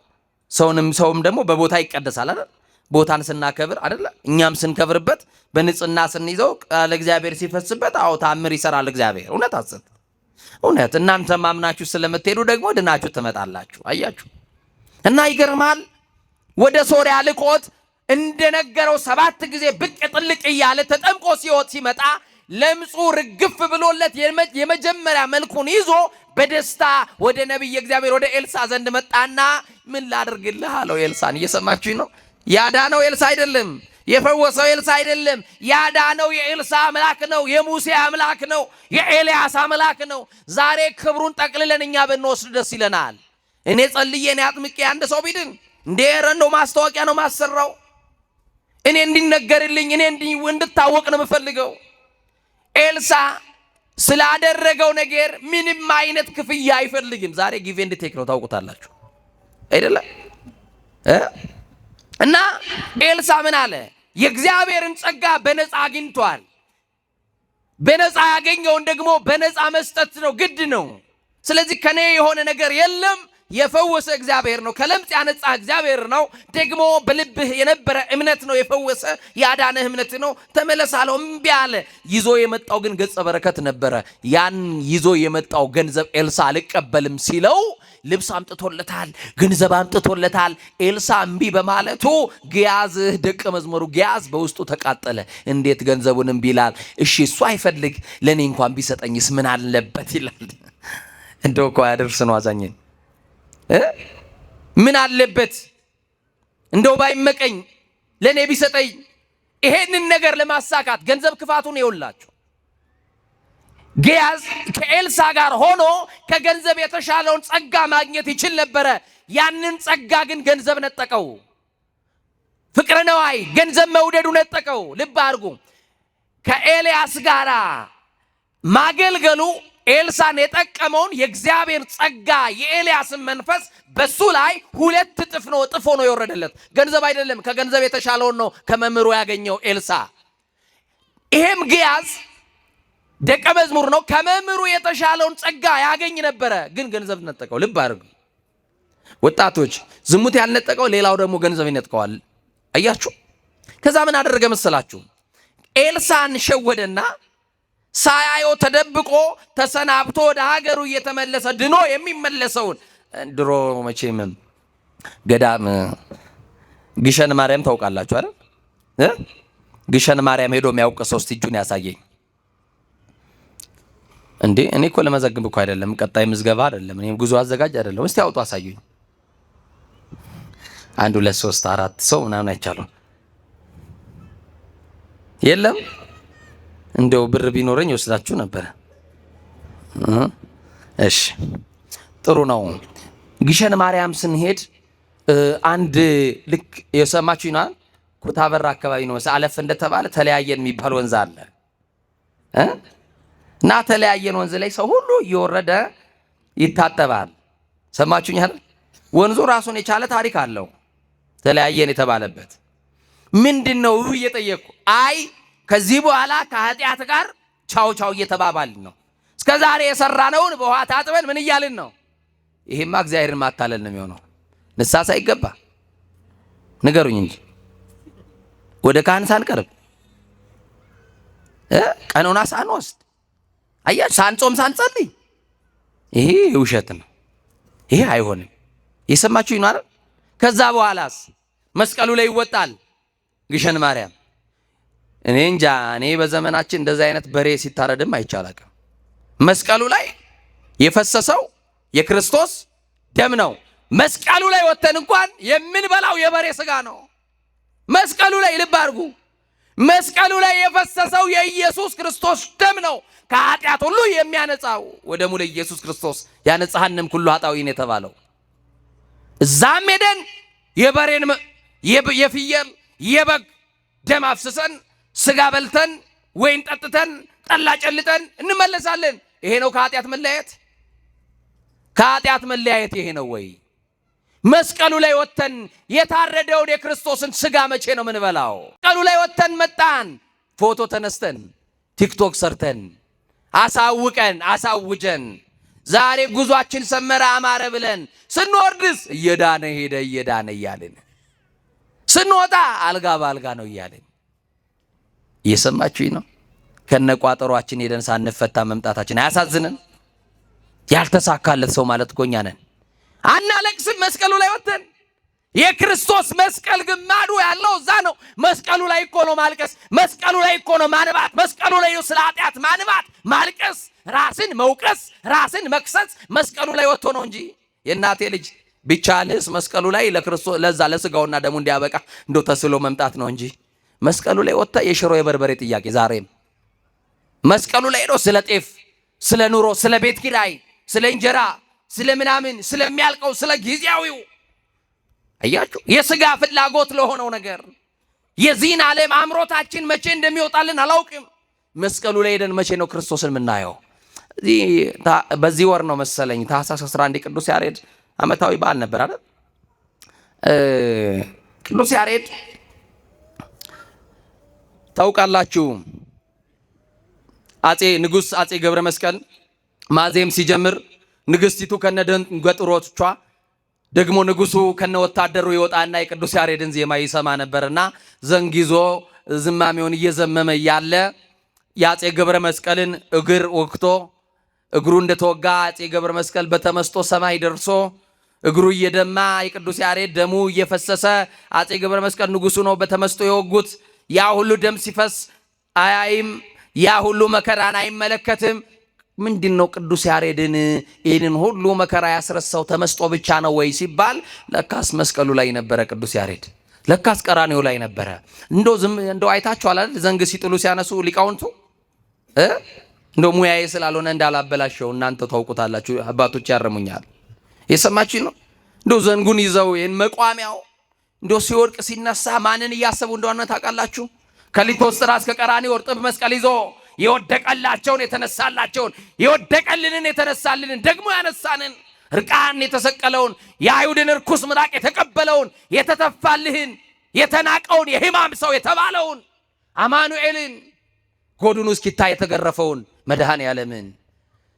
ሰውም ደግሞ በቦታ ይቀደሳል አይደል? ቦታን ስናከብር አይደል? እኛም ስንከብርበት በንጽህና ስንይዘው ቃለ እግዚአብሔር ሲፈስበት አዎ ታምር ይሰራል እግዚአብሔር። እውነት አሰት እውነት። እናንተ ማምናችሁ ስለምትሄዱ ደግሞ ድናችሁ ትመጣላችሁ። አያችሁ እና ይገርማል። ወደ ሶሪያ ልቆት እንደነገረው 7 ጊዜ ብቅ ጥልቅ እያለ ተጠምቆ ሲመጣ ለምጹ ርግፍ ብሎለት የመጀመሪያ መልኩን ይዞ በደስታ ወደ ነብይ እግዚአብሔር ወደ ኤልሳ ዘንድ መጣና ምን ላድርግልህ አለው። ኤልሳን እየሰማችሁ ነው? ያዳነው ኤልሳ አይደለም፣ የፈወሰው ኤልሳ አይደለም። ያዳነው የኤልሳ አምላክ ነው፣ የሙሴ አምላክ ነው፣ የኤልያስ አምላክ ነው። ዛሬ ክብሩን ጠቅልለን እኛ ብንወስድ ደስ ይለናል። እኔ ጸልዬ እኔ አጥምቄ አንድ ሰው ቢድን እንዴ ረንዶ ማስታወቂያ ነው ማሰራው። እኔ እንዲነገርልኝ እኔ እንድታወቅ ነው የምፈልገው። ኤልሳ ስላደረገው ነገር ምንም አይነት ክፍያ አይፈልግም። ዛሬ ጊቭ ኤንድ ቴክ ነው ታውቁታላችሁ አይደለ? እና ኤልሳ ምን አለ? የእግዚአብሔርን ጸጋ በነፃ አግኝቷል። በነፃ ያገኘውን ደግሞ በነፃ መስጠት ነው፣ ግድ ነው። ስለዚህ ከኔ የሆነ ነገር የለም። የፈወሰ እግዚአብሔር ነው። ከለምጽ ያነጻ እግዚአብሔር ነው። ደግሞ በልብህ የነበረ እምነት ነው የፈወሰ ያዳነህ እምነት ነው። ተመለሳለው። እምቢ አለ። ይዞ የመጣው ግን ገጸ በረከት ነበረ። ያን ይዞ የመጣው ገንዘብ ኤልሳ አልቀበልም ሲለው ልብስ አምጥቶለታል፣ ገንዘብ አምጥቶለታል። ኤልሳ እምቢ በማለቱ ግያዝህ ደቀ መዝሙሩ ግያዝ በውስጡ ተቃጠለ። እንዴት ገንዘቡን እምቢ ይላል? እሺ እሱ አይፈልግ ለኔ እንኳን ቢሰጠኝስ ምን አለበት ይላል። እንደው እኮ ያደርስ ነው አዛኝን ምን አለበት እንደው ባይመቀኝ ለኔ ቢሰጠኝ። ይሄንን ነገር ለማሳካት ገንዘብ ክፋቱን ይውላችሁ። ግያዝ ከኤልሳ ጋር ሆኖ ከገንዘብ የተሻለውን ጸጋ ማግኘት ይችል ነበረ። ያንን ጸጋ ግን ገንዘብ ነጠቀው። ፍቅረ ነዋይ ገንዘብ መውደዱ ነጠቀው። ልብ አድርጉ። ከኤልያስ ጋር ማገልገሉ ኤልሳን የጠቀመውን የእግዚአብሔር ጸጋ የኤልያስን መንፈስ በሱ ላይ 2 እጥፍ ነው ጥፎ ነው የወረደለት። ገንዘብ አይደለም፣ ከገንዘብ የተሻለውን ነው ከመምህሩ ያገኘው ኤልሳ። ይሄም ግያዝ ደቀ መዝሙር ነው፣ ከመምህሩ የተሻለውን ጸጋ ያገኝ ነበረ፣ ግን ገንዘብ ነጠቀው። ልብ አድርጉ ወጣቶች፣ ዝሙት ያልነጠቀው ሌላው ደግሞ ገንዘብ ይነጥቀዋል። አያችሁ። ከዛ ምን አደረገ መሰላችሁ? ኤልሳን ሸወደና ሳያዮ ተደብቆ ተሰናብቶ ወደ ሀገሩ እየተመለሰ ድኖ የሚመለሰውን ድሮ መቼም ገዳም ግሸን ማርያም ታውቃላችሁ አይደል? ግሸን ማርያም ሄዶ የሚያውቅ ሰው እስቲ እጁን ያሳየኝ። እንዴ እኔ እኮ ለመዘግብ እኮ አይደለም፣ ቀጣይ ምዝገባ አይደለም፣ እኔ ጉዞ አዘጋጅ አይደለም። እስቲ አውጡ አሳዩኝ። 1 2 3 4 ሰው ምናምን አይቻለሁ። የለም እንደው ብር ቢኖረኝ ወስዳችሁ ነበር። እሺ ጥሩ ነው። ግሸን ማርያም ስንሄድ አንድ ልክ የሰማችሁ ይናል ኩታበር አካባቢ ነው አለፍ እንደተባለ ተለያየን የሚባል ወንዝ አለ እና ተለያየን ወንዝ ላይ ሰው ሁሉ እየወረደ ይታጠባል። ሰማችሁኝ አይደል? ወንዙ ራሱን የቻለ ታሪክ አለው። ተለያየን የተባለበት ምንድነው እየጠየቅኩ አይ ከዚህ በኋላ ከኃጢአት ጋር ቻው ቻው እየተባባልን ነው። እስከዛሬ የሰራነውን በውሃ ታጥበን ምን እያልን ነው? ይሄማ እግዚአብሔርን ማታለል ነው የሚሆነው። ንስሐ ሳይገባ ንገሩኝ እንጂ ወደ ካህን ሳንቀርብ ቀኖና ሳንወስድ አያችሁ፣ ሳንጾም ሳንጸልይ ይሄ ውሸት ነው። ይሄ አይሆንም። የሰማችሁኝ ነው አይደል? ከዛ በኋላስ መስቀሉ ላይ ይወጣል ግሸን ማርያም። እኔ እንጃ፣ እኔ በዘመናችን እንደዛ አይነት በሬ ሲታረድም አይቻላቅም። መስቀሉ ላይ የፈሰሰው የክርስቶስ ደም ነው። መስቀሉ ላይ ወተን እንኳን የምንበላው የበሬ ስጋ ነው። መስቀሉ ላይ ልብ አድርጉ፣ መስቀሉ ላይ የፈሰሰው የኢየሱስ ክርስቶስ ደም ነው፣ ከኃጢአት ሁሉ የሚያነጻው። ወደሙ ለኢየሱስ ክርስቶስ ያነጻሃንም ኩሉ ኃጣውኢን የተባለው እዛም ሄደን የበሬን የፍየል የበግ ደም አፍስሰን ስጋ በልተን ወይን ጠጥተን ጠላ ጨልጠን እንመለሳለን። ይሄ ነው ከኃጢአት መለያየት? ከኃጢአት መለያየት ይሄ ነው ወይ? መስቀሉ ላይ ወተን የታረደውን የክርስቶስን ስጋ መቼ ነው ምንበላው? መስቀሉ ላይ ወተን መጣን፣ ፎቶ ተነስተን ቲክቶክ ሰርተን አሳውቀን አሳውጀን ዛሬ ጉዟችን ሰመረ አማረ ብለን ስንወርድስ እየዳነ ሄደ እየዳነ እያልን ስንወጣ አልጋ በአልጋ ነው እያልን። እየሰማችሁኝ ነው? ከነቋጠሯችን ሄደን ሳንፈታ መምጣታችን አያሳዝንም? ያልተሳካለት ሰው ማለት እኮ እኛ ነን። አናለቅስም መስቀሉ ላይ ወተን። የክርስቶስ መስቀል ግማዱ ያለው እዛ ነው። መስቀሉ ላይ እኮ ነው ማልቀስ፣ መስቀሉ ላይ እኮ ነው ማንባት፣ መስቀሉ ላይ ስለ ኃጢአት ማንባት ማልቀስ፣ ራስን መውቀስ፣ ራስን መክሰስ መስቀሉ ላይ ወጥቶ ነው እንጂ። የእናቴ ልጅ ቢቻልስ መስቀሉ ላይ ለክርስቶስ ለዛ ለስጋውና ደሙ እንዲያበቃ እንደው ተስሎ መምጣት ነው እንጂ መስቀሉ ላይ ወጣ የሽሮ የበርበሬ ጥያቄ ዛሬም መስቀሉ ላይ ነው። ስለ ጤፍ፣ ስለ ኑሮ፣ ስለ ቤት ኪራይ፣ ስለ እንጀራ፣ ስለ ምናምን፣ ስለሚያልቀው፣ ስለ ጊዜያዊው አያችሁ፣ የስጋ ፍላጎት ለሆነው ነገር የዚህን ዓለም አምሮታችን መቼ እንደሚወጣልን አላውቅም። መስቀሉ ላይ ሄደን መቼ ነው ክርስቶስን የምናየው? በዚህ ወር ነው መሰለኝ ታኅሳስ 11 ቅዱስ ያሬድ ዓመታዊ በዓል ነበር አይደል? ቅዱስ ያሬድ ታውቃላችሁ፣ ንጉሥ አጼ ገብረ መስቀል ማዜም ሲጀምር ንግስቲቱ ከነደንገጥሮቿ ደግሞ ንጉሱ ከነወታደሩ ይወጣና የቅዱስ ያሬድን ዜማ ይሰማ ነበርና ዘንግ ይዞ ዝማሜውን እየዘመመ ያለ የአጼ ገብረ መስቀልን እግር ወቅቶ እግሩ እንደተወጋ አጼ ገብረ መስቀል በተመስጦ ሰማይ ደርሶ እግሩ እየደማ የቅዱስ ያሬድ ደሙ እየፈሰሰ አጼ ገብረ መስቀል ንጉሱ ነው በተመስጦ የወጉት። ያ ሁሉ ደም ሲፈስ አያይም፣ ያ ሁሉ መከራን አይመለከትም። ምንድነው ቅዱስ ያሬድን ይህንን ሁሉ መከራ ያስረሳው ተመስጦ ብቻ ነው ወይ ሲባል ለካስ መስቀሉ ላይ ነበረ ቅዱስ ያሬድ፣ ለካስ ቀራንዮ ላይ ነበረ። እንደው አይታችኋል አይደል? ዘንግ ሲጥሉ ሲያነሱ ሊቃውንቱ እንደው ሙያዬ ስላልሆነ እንዳላበላሸው እናንተ ታውቁታላችሁ፣ አባቶች ያረሙኛል። የሰማችሁ ነው? እንደው ዘንጉን ይዘው ይህን መቋሚያው እንደው ሲወርቅ ሲነሳ ማንን እያሰቡ እንደሆነ ታውቃላችሁ? ከሊቶስጥራ እስከ ቀራንዮ እርጥብ መስቀል ይዞ የወደቀላቸውን የተነሳላቸውን የወደቀልንን የተነሳልንን ደግሞ ያነሳንን ርቃን የተሰቀለውን የአይሁድን ርኩስ ምራቅ የተቀበለውን የተተፋልህን የተናቀውን የሕማም ሰው የተባለውን አማኑኤልን ጎዱኑ እስኪታይ የተገረፈውን መድኃኔ ዓለምን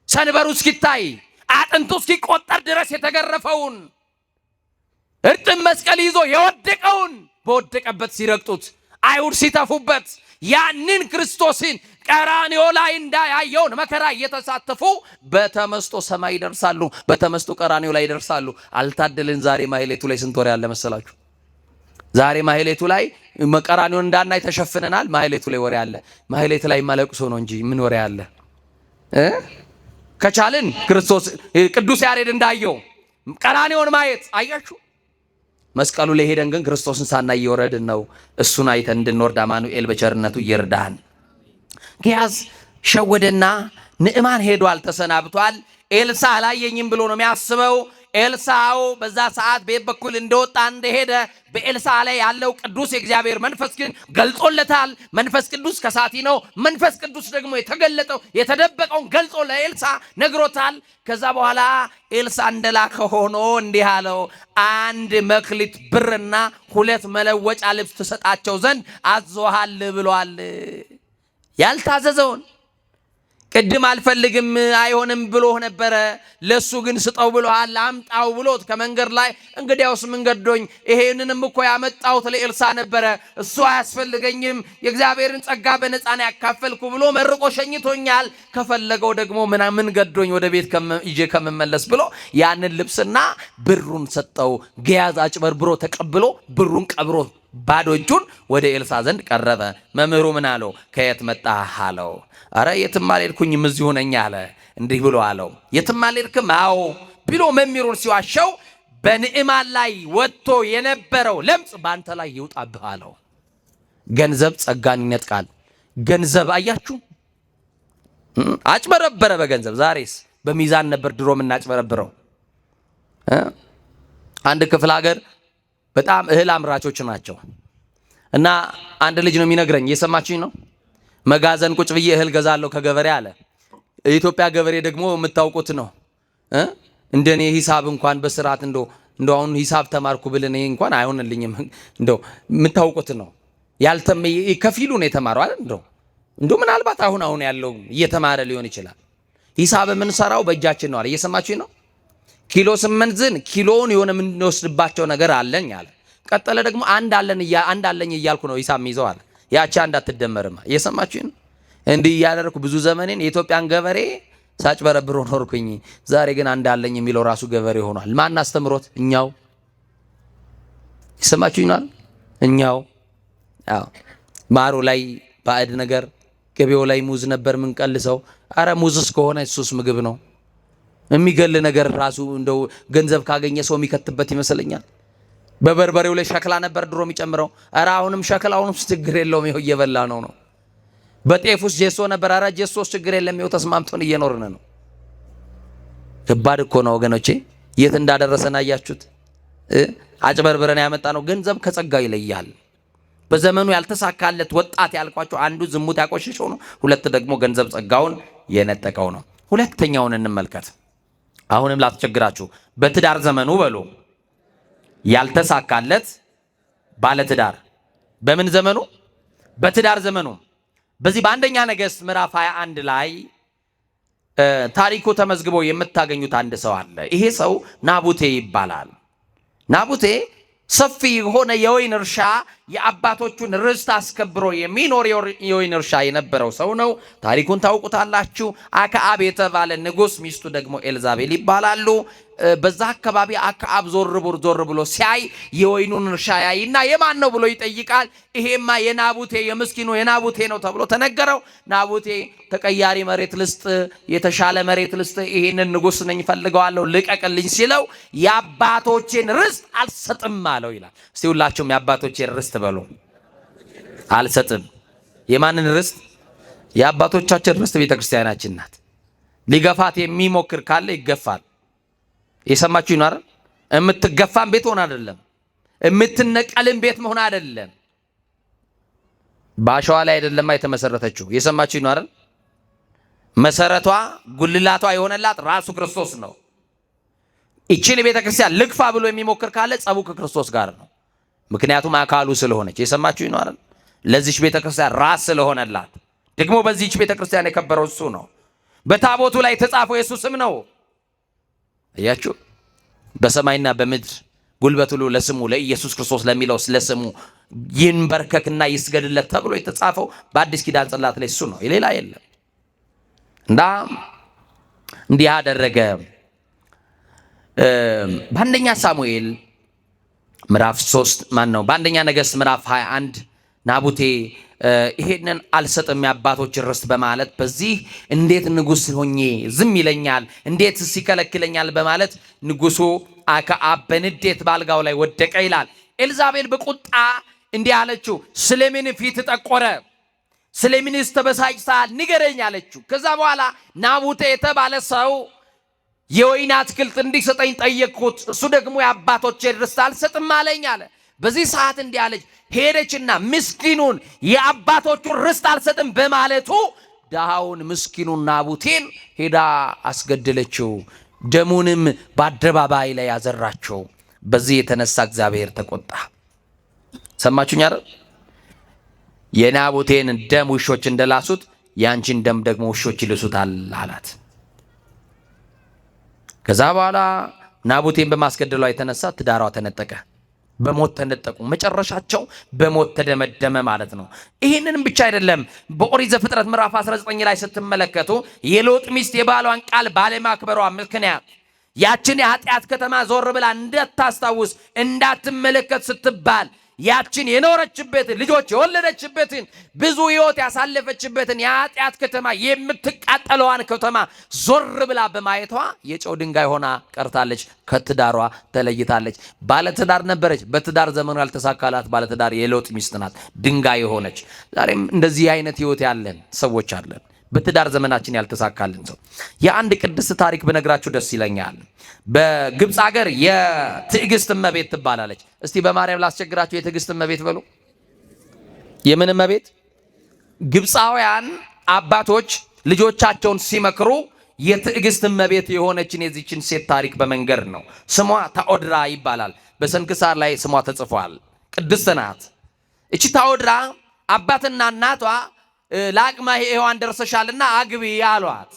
ሰንበሩ እስኪታይ አጥንቱ እስኪቆጠር ድረስ የተገረፈውን እርጥብ መስቀል ይዞ የወደቀውን በወደቀበት ሲረግጡት አይሁድ ሲተፉበት ያንን ክርስቶስን ቀራንዮ ላይ እንዳያየውን መከራ እየተሳተፉ በተመስጦ ሰማይ ይደርሳሉ፣ በተመስጦ ቀራንዮ ላይ ይደርሳሉ። አልታደልን። ዛሬ ማህሌቱ ላይ ስንት ወሬ ያለ መሰላችሁ? ዛሬ ማህሌቱ ላይ ቀራንዮን እንዳናይ ተሸፍነናል። ማህሌቱ ላይ ወሬ አለ። ማህሌቱ ላይ ማለቅሶ ነው እንጂ ምን ወሬ አለ? ከቻልን ክርስቶስ ቅዱስ ያሬድ እንዳየው ቀራንዮን ማየት አያችሁ። መስቀሉ ላይ ሄደን ግን ክርስቶስን ሳናይ እየወረድን ነው። እሱን አይተን እንድንወርድ አማኑኤል በቸርነቱ ይርዳን። ጊያዝ ሸወደና ንዕማን ሄዷል፣ ተሰናብቷል። ኤልሳ አላየኝም ብሎ ነው የሚያስበው። ኤልሳው በዛ ሰዓት ቤት በኩል እንደወጣ እንደሄደ በኤልሳ ላይ ያለው ቅዱስ የእግዚአብሔር መንፈስ ግን ገልጾለታል። መንፈስ ቅዱስ ከሳቲ ነው። መንፈስ ቅዱስ ደግሞ የተገለጠው የተደበቀውን ገልጾ ለኤልሳ ነግሮታል። ከዛ በኋላ ኤልሳ እንደላከ ሆኖ እንዲህ አለው፣ 1 መክሊት ብርና 2 መለወጫ ልብስ ትሰጣቸው ዘንድ አዞሃል ብሏል። ያልታዘዘውን ቅድም አልፈልግም አይሆንም ብሎ ነበረ። ለሱ ግን ስጠው ብሎሃል፣ አምጣው ብሎት ከመንገድ ላይ እንግዲያውስ ምን ገዶኝ፣ ይሄንንም እኮ ያመጣሁት ለኤልሳ ነበረ፣ እሱ አያስፈልገኝም፣ የእግዚአብሔርን ጸጋ በነፃ ነው ያካፈልኩ ብሎ መርቆ ሸኝቶኛል። ከፈለገው ደግሞ ምን ገዶኝ ወደ ቤት ይዤ ከምመለስ ብሎ ያንን ልብስና ብሩን ሰጠው። ገያዝ አጭበርብሮ ተቀብሎ ብሩን ቀብሮ ባዶ እጁን ወደ ኤልሳ ዘንድ ቀረበ። መምህሩ ምን አለው? ከየት መጣህ አለው። አረ የትም አልሄድኩኝም እዚሁ ነኝ አለ። እንዲህ ብሎ አለው፣ የትም አልሄድክም? አዎ ብሎ መምህሩን ሲዋሸው በንዕማን ላይ ወጥቶ የነበረው ለምጽ ባንተ ላይ ይውጣብህ አለው። ገንዘብ ጸጋን ይነጥቃል። ገንዘብ አያችሁ፣ አጭበረበረ በገንዘብ። ዛሬስ በሚዛን ነበር ድሮ የምናጭበረብረው። አንድ ክፍለ ሀገር በጣም እህል አምራቾች ናቸው እና አንድ ልጅ ነው የሚነግረኝ፣ እየሰማችሁኝ ነው? መጋዘን ቁጭ ብዬ እህል ገዛለሁ ከገበሬ አለ። የኢትዮጵያ ገበሬ ደግሞ የምታውቁት ነው። እንደኔ ሂሳብ እንኳን በስርዓት እንደው አሁን ሂሳብ ተማርኩ ብል እኔ እንኳን አይሆንልኝም። እንደው የምታውቁት ነው። ከፊሉ ነው የተማረው አይደል? እንደው ምናልባት አሁን ያለው እየተማረ ሊሆን ይችላል። ሂሳብ የምንሰራው በእጃችን ነው አለ። እየሰማችሁኝ ነው? ኪሎ ስመንዝን ኪሎውን የሆነ የምንወስድባቸው ነገር አለኝ አለ። ቀጠለ ደግሞ አንድ አለኝ እያልኩ ነው ሂሳብ የሚይዘው አለ። ያቺ አንድ አትደመርም። እየሰማችሁኝ ነው? እንዲህ እያደረኩ ብዙ ዘመኔን የኢትዮጵያን ገበሬ ሳጭበረብሮ ኖርኩኝ። ዛሬ ግን አንድ አለኝ የሚለው ራሱ ገበሬ ሆኗል። ማን አስተምሮት? እኛው። ይሰማችሁኝ ነው? እኛው። አዎ፣ ማሩ ላይ ባዕድ ነገር፣ ገበያው ላይ ሙዝ ነበር ምንቀልሰው። አረ ሙዝስ ከሆነ እሱስ ምግብ ነው። የሚገል ነገር ራሱ እንደው ገንዘብ ካገኘ ሰው የሚከትበት ይመስለኛል። በበርበሬው ላይ ሸክላ ነበር ድሮ የሚጨምረው። አረ አሁንም ሸክላውንም ችግር የለውም፣ ይኸው እየበላ ነው። በጤፍ ውስጥ ጄሶ ነበር። አረ ጄሶስ ችግር የለም፣ ይኸው ተስማምቶን እየኖርን ነው። ከባድ እኮ ነው ወገኖቼ፣ የት እንዳደረሰን አያችሁት? አጭበርብረን ያመጣ ነው። ገንዘብ ከጸጋ ይለያል። በዘመኑ ያልተሳካለት ወጣት ያልኳቸው አንዱ ዝሙት ያቆሸሸው ነው። ሁለት ደግሞ ገንዘብ ጸጋውን የነጠቀው ነው። ሁለተኛውን እንመልከት። አሁንም ላስቸግራችሁ። በትዳር ዘመኑ በሉ ያልተሳካለት ባለትዳር። በምን ዘመኑ? በትዳር ዘመኑ። በዚህ በአንደኛ ነገሥት ምዕራፍ 21 ላይ ታሪኩ ተመዝግቦ የምታገኙት አንድ ሰው አለ። ይሄ ሰው ናቡቴ ይባላል። ናቡቴ ሰፊ የሆነ የወይን እርሻ የአባቶቹን ርስት አስከብሮ የሚኖር የወይን እርሻ የነበረው ሰው ነው። ታሪኩን ታውቁታላችሁ። አክዓብ የተባለ ንጉሥ፣ ሚስቱ ደግሞ ኤልዛቤል ይባላሉ። በዛ አካባቢ አክዓብ ዞር ብሎ ሲያይ የወይኑን እርሻ ያይና የማን ነው ብሎ ይጠይቃል። ይሄማ የናቡቴ የምስኪኑ የናቡቴ ነው ተብሎ ተነገረው። ናቡቴ ተቀያሪ መሬት ልስጥ፣ የተሻለ መሬት ልስጥ፣ ይሄንን ንጉሥ ነኝ ፈልገዋለሁ ልቀቅልኝ ሲለው የአባቶቼን ርስት አልሰጥም አለው ይላል። እስቲ ሁላችሁም የአባቶቼን ርስት በሉ። አልሰጥም። የማንን ርስት? የአባቶቻችን ርስት ቤተክርስቲያናችን ናት። ሊገፋት የሚሞክር ካለ ይገፋል። የሰማችሁ ይኖር። የምትገፋም ቤት ሆነ አይደለም፣ የምትነቀልም ቤት መሆን አይደለም። ባሸዋ ላይ አይደለም የተመሰረተችው። የሰማችሁ ይኖር። መሰረቷ ጉልላቷ የሆነላት ራሱ ክርስቶስ ነው። እቺን ቤተክርስቲያን ልግፋ ብሎ የሚሞክር ካለ ጸቡ ከክርስቶስ ጋር ነው። ምክንያቱም አካሉ ስለሆነች። የሰማችሁ ይኖር። ለዚች ቤተክርስቲያን ራስ ስለሆነላት ደግሞ በዚህች ቤተክርስቲያን የከበረው እሱ ነው። በታቦቱ ላይ የተጻፈው የሱ ስም ነው። አያችሁ፣ በሰማይና በምድር ጉልበት ሁሉ ለስሙ ለኢየሱስ ክርስቶስ ለሚለው ለስሙ ይንበርከክና ይስገድለት ተብሎ የተጻፈው በአዲስ ኪዳን ጽላት ላይ እሱ ነው፣ ሌላ የለም። እና እንዲህ አደረገ። በአንደኛ ሳሙኤል ምዕራፍ 3 በአንደኛ ነገሥት ምዕራፍ 21 ናቡቴ ይሄንን አልሰጥም የአባቶችን ርስት በማለት በዚህ እንዴት ንጉሥ ሆኜ ዝም ይለኛል፣ እንዴት ሲከለክለኛል በማለት ንጉሡ አክዓብ በንዴት ባልጋው ላይ ወደቀ ይላል። ኤልዛቤል በቁጣ እንዲህ አለችው፣ ስለምን ፊት ጠቆረ? ስለምንስ ተበሳጭተሃል? ንገረኝ አለችው። ከዛ በኋላ ናቡቴ የተባለ ሰው የወይን አትክልት እንዲሰጠኝ ጠየቅኩት፣ እሱ ደግሞ የአባቶቼን ርስት አልሰጥም አለኝ አለ። በዚህ ሰዓት እንዲህ አለች፣ ሄደችና ምስኪኑን የአባቶቹን ርስት አልሰጥም በማለቱ ድሃውን ምስኪኑን ናቡቴን ሄዳ አስገደለችው፣ ደሙንም በአደባባይ ላይ ያዘራቸው። በዚህ የተነሳ እግዚአብሔር ተቆጣ። ሰማችሁኝ አይደል? የናቡቴን ደም ውሾች እንደላሱት ያንቺን ደም ደግሞ ውሾች ይልሱታል አላት። ከዛ በኋላ ናቡቴን በማስገደሏ የተነሳ ትዳሯ ተነጠቀ። በሞት ተነጠቁ። መጨረሻቸው በሞት ተደመደመ ማለት ነው። ይህንንም ብቻ አይደለም። በኦሪት ዘፍጥረት ምዕራፍ 19 ላይ ስትመለከቱ የሎጥ ሚስት የባሏን ቃል ባለማክበሯ ምክንያት ያችን የኃጢአት ከተማ ዞር ብላ እንዳታስታውስ እንዳትመለከት ስትባል ያችን የኖረችበትን ልጆች የወለደችበትን ብዙ ሕይወት ያሳለፈችበትን የኃጢአት ከተማ የምትቃጠለዋን ከተማ ዞር ብላ በማየቷ የጨው ድንጋይ ሆና ቀርታለች። ከትዳሯ ተለይታለች። ባለትዳር ነበረች። በትዳር ዘመኑ ያልተሳካላት ባለትዳር የሎጥ ሚስት ናት፣ ድንጋይ የሆነች። ዛሬም እንደዚህ አይነት ሕይወት ያለን ሰዎች አለን። በትዳር ዘመናችን ያልተሳካልን ሰው የአንድ ቅድስት ታሪክ በነግራችሁ ደስ ይለኛል። በግብፅ ሀገር የትዕግስት እመቤት ትባላለች። እስቲ በማርያም ላስቸግራችሁ፣ የትዕግስት እመቤት በሉ። የምን እመቤት? ግብፃውያን አባቶች ልጆቻቸውን ሲመክሩ የትዕግስት እመቤት የሆነችን የዚችን ሴት ታሪክ በመንገር ነው። ስሟ ታኦድራ ይባላል። በስንክሳር ላይ ስሟ ተጽፏል። ቅድስት ናት። እቺ ታኦድራ አባትና እናቷ ለአቅመ ሔዋን ደርሰሻልና አግቢ አሏት።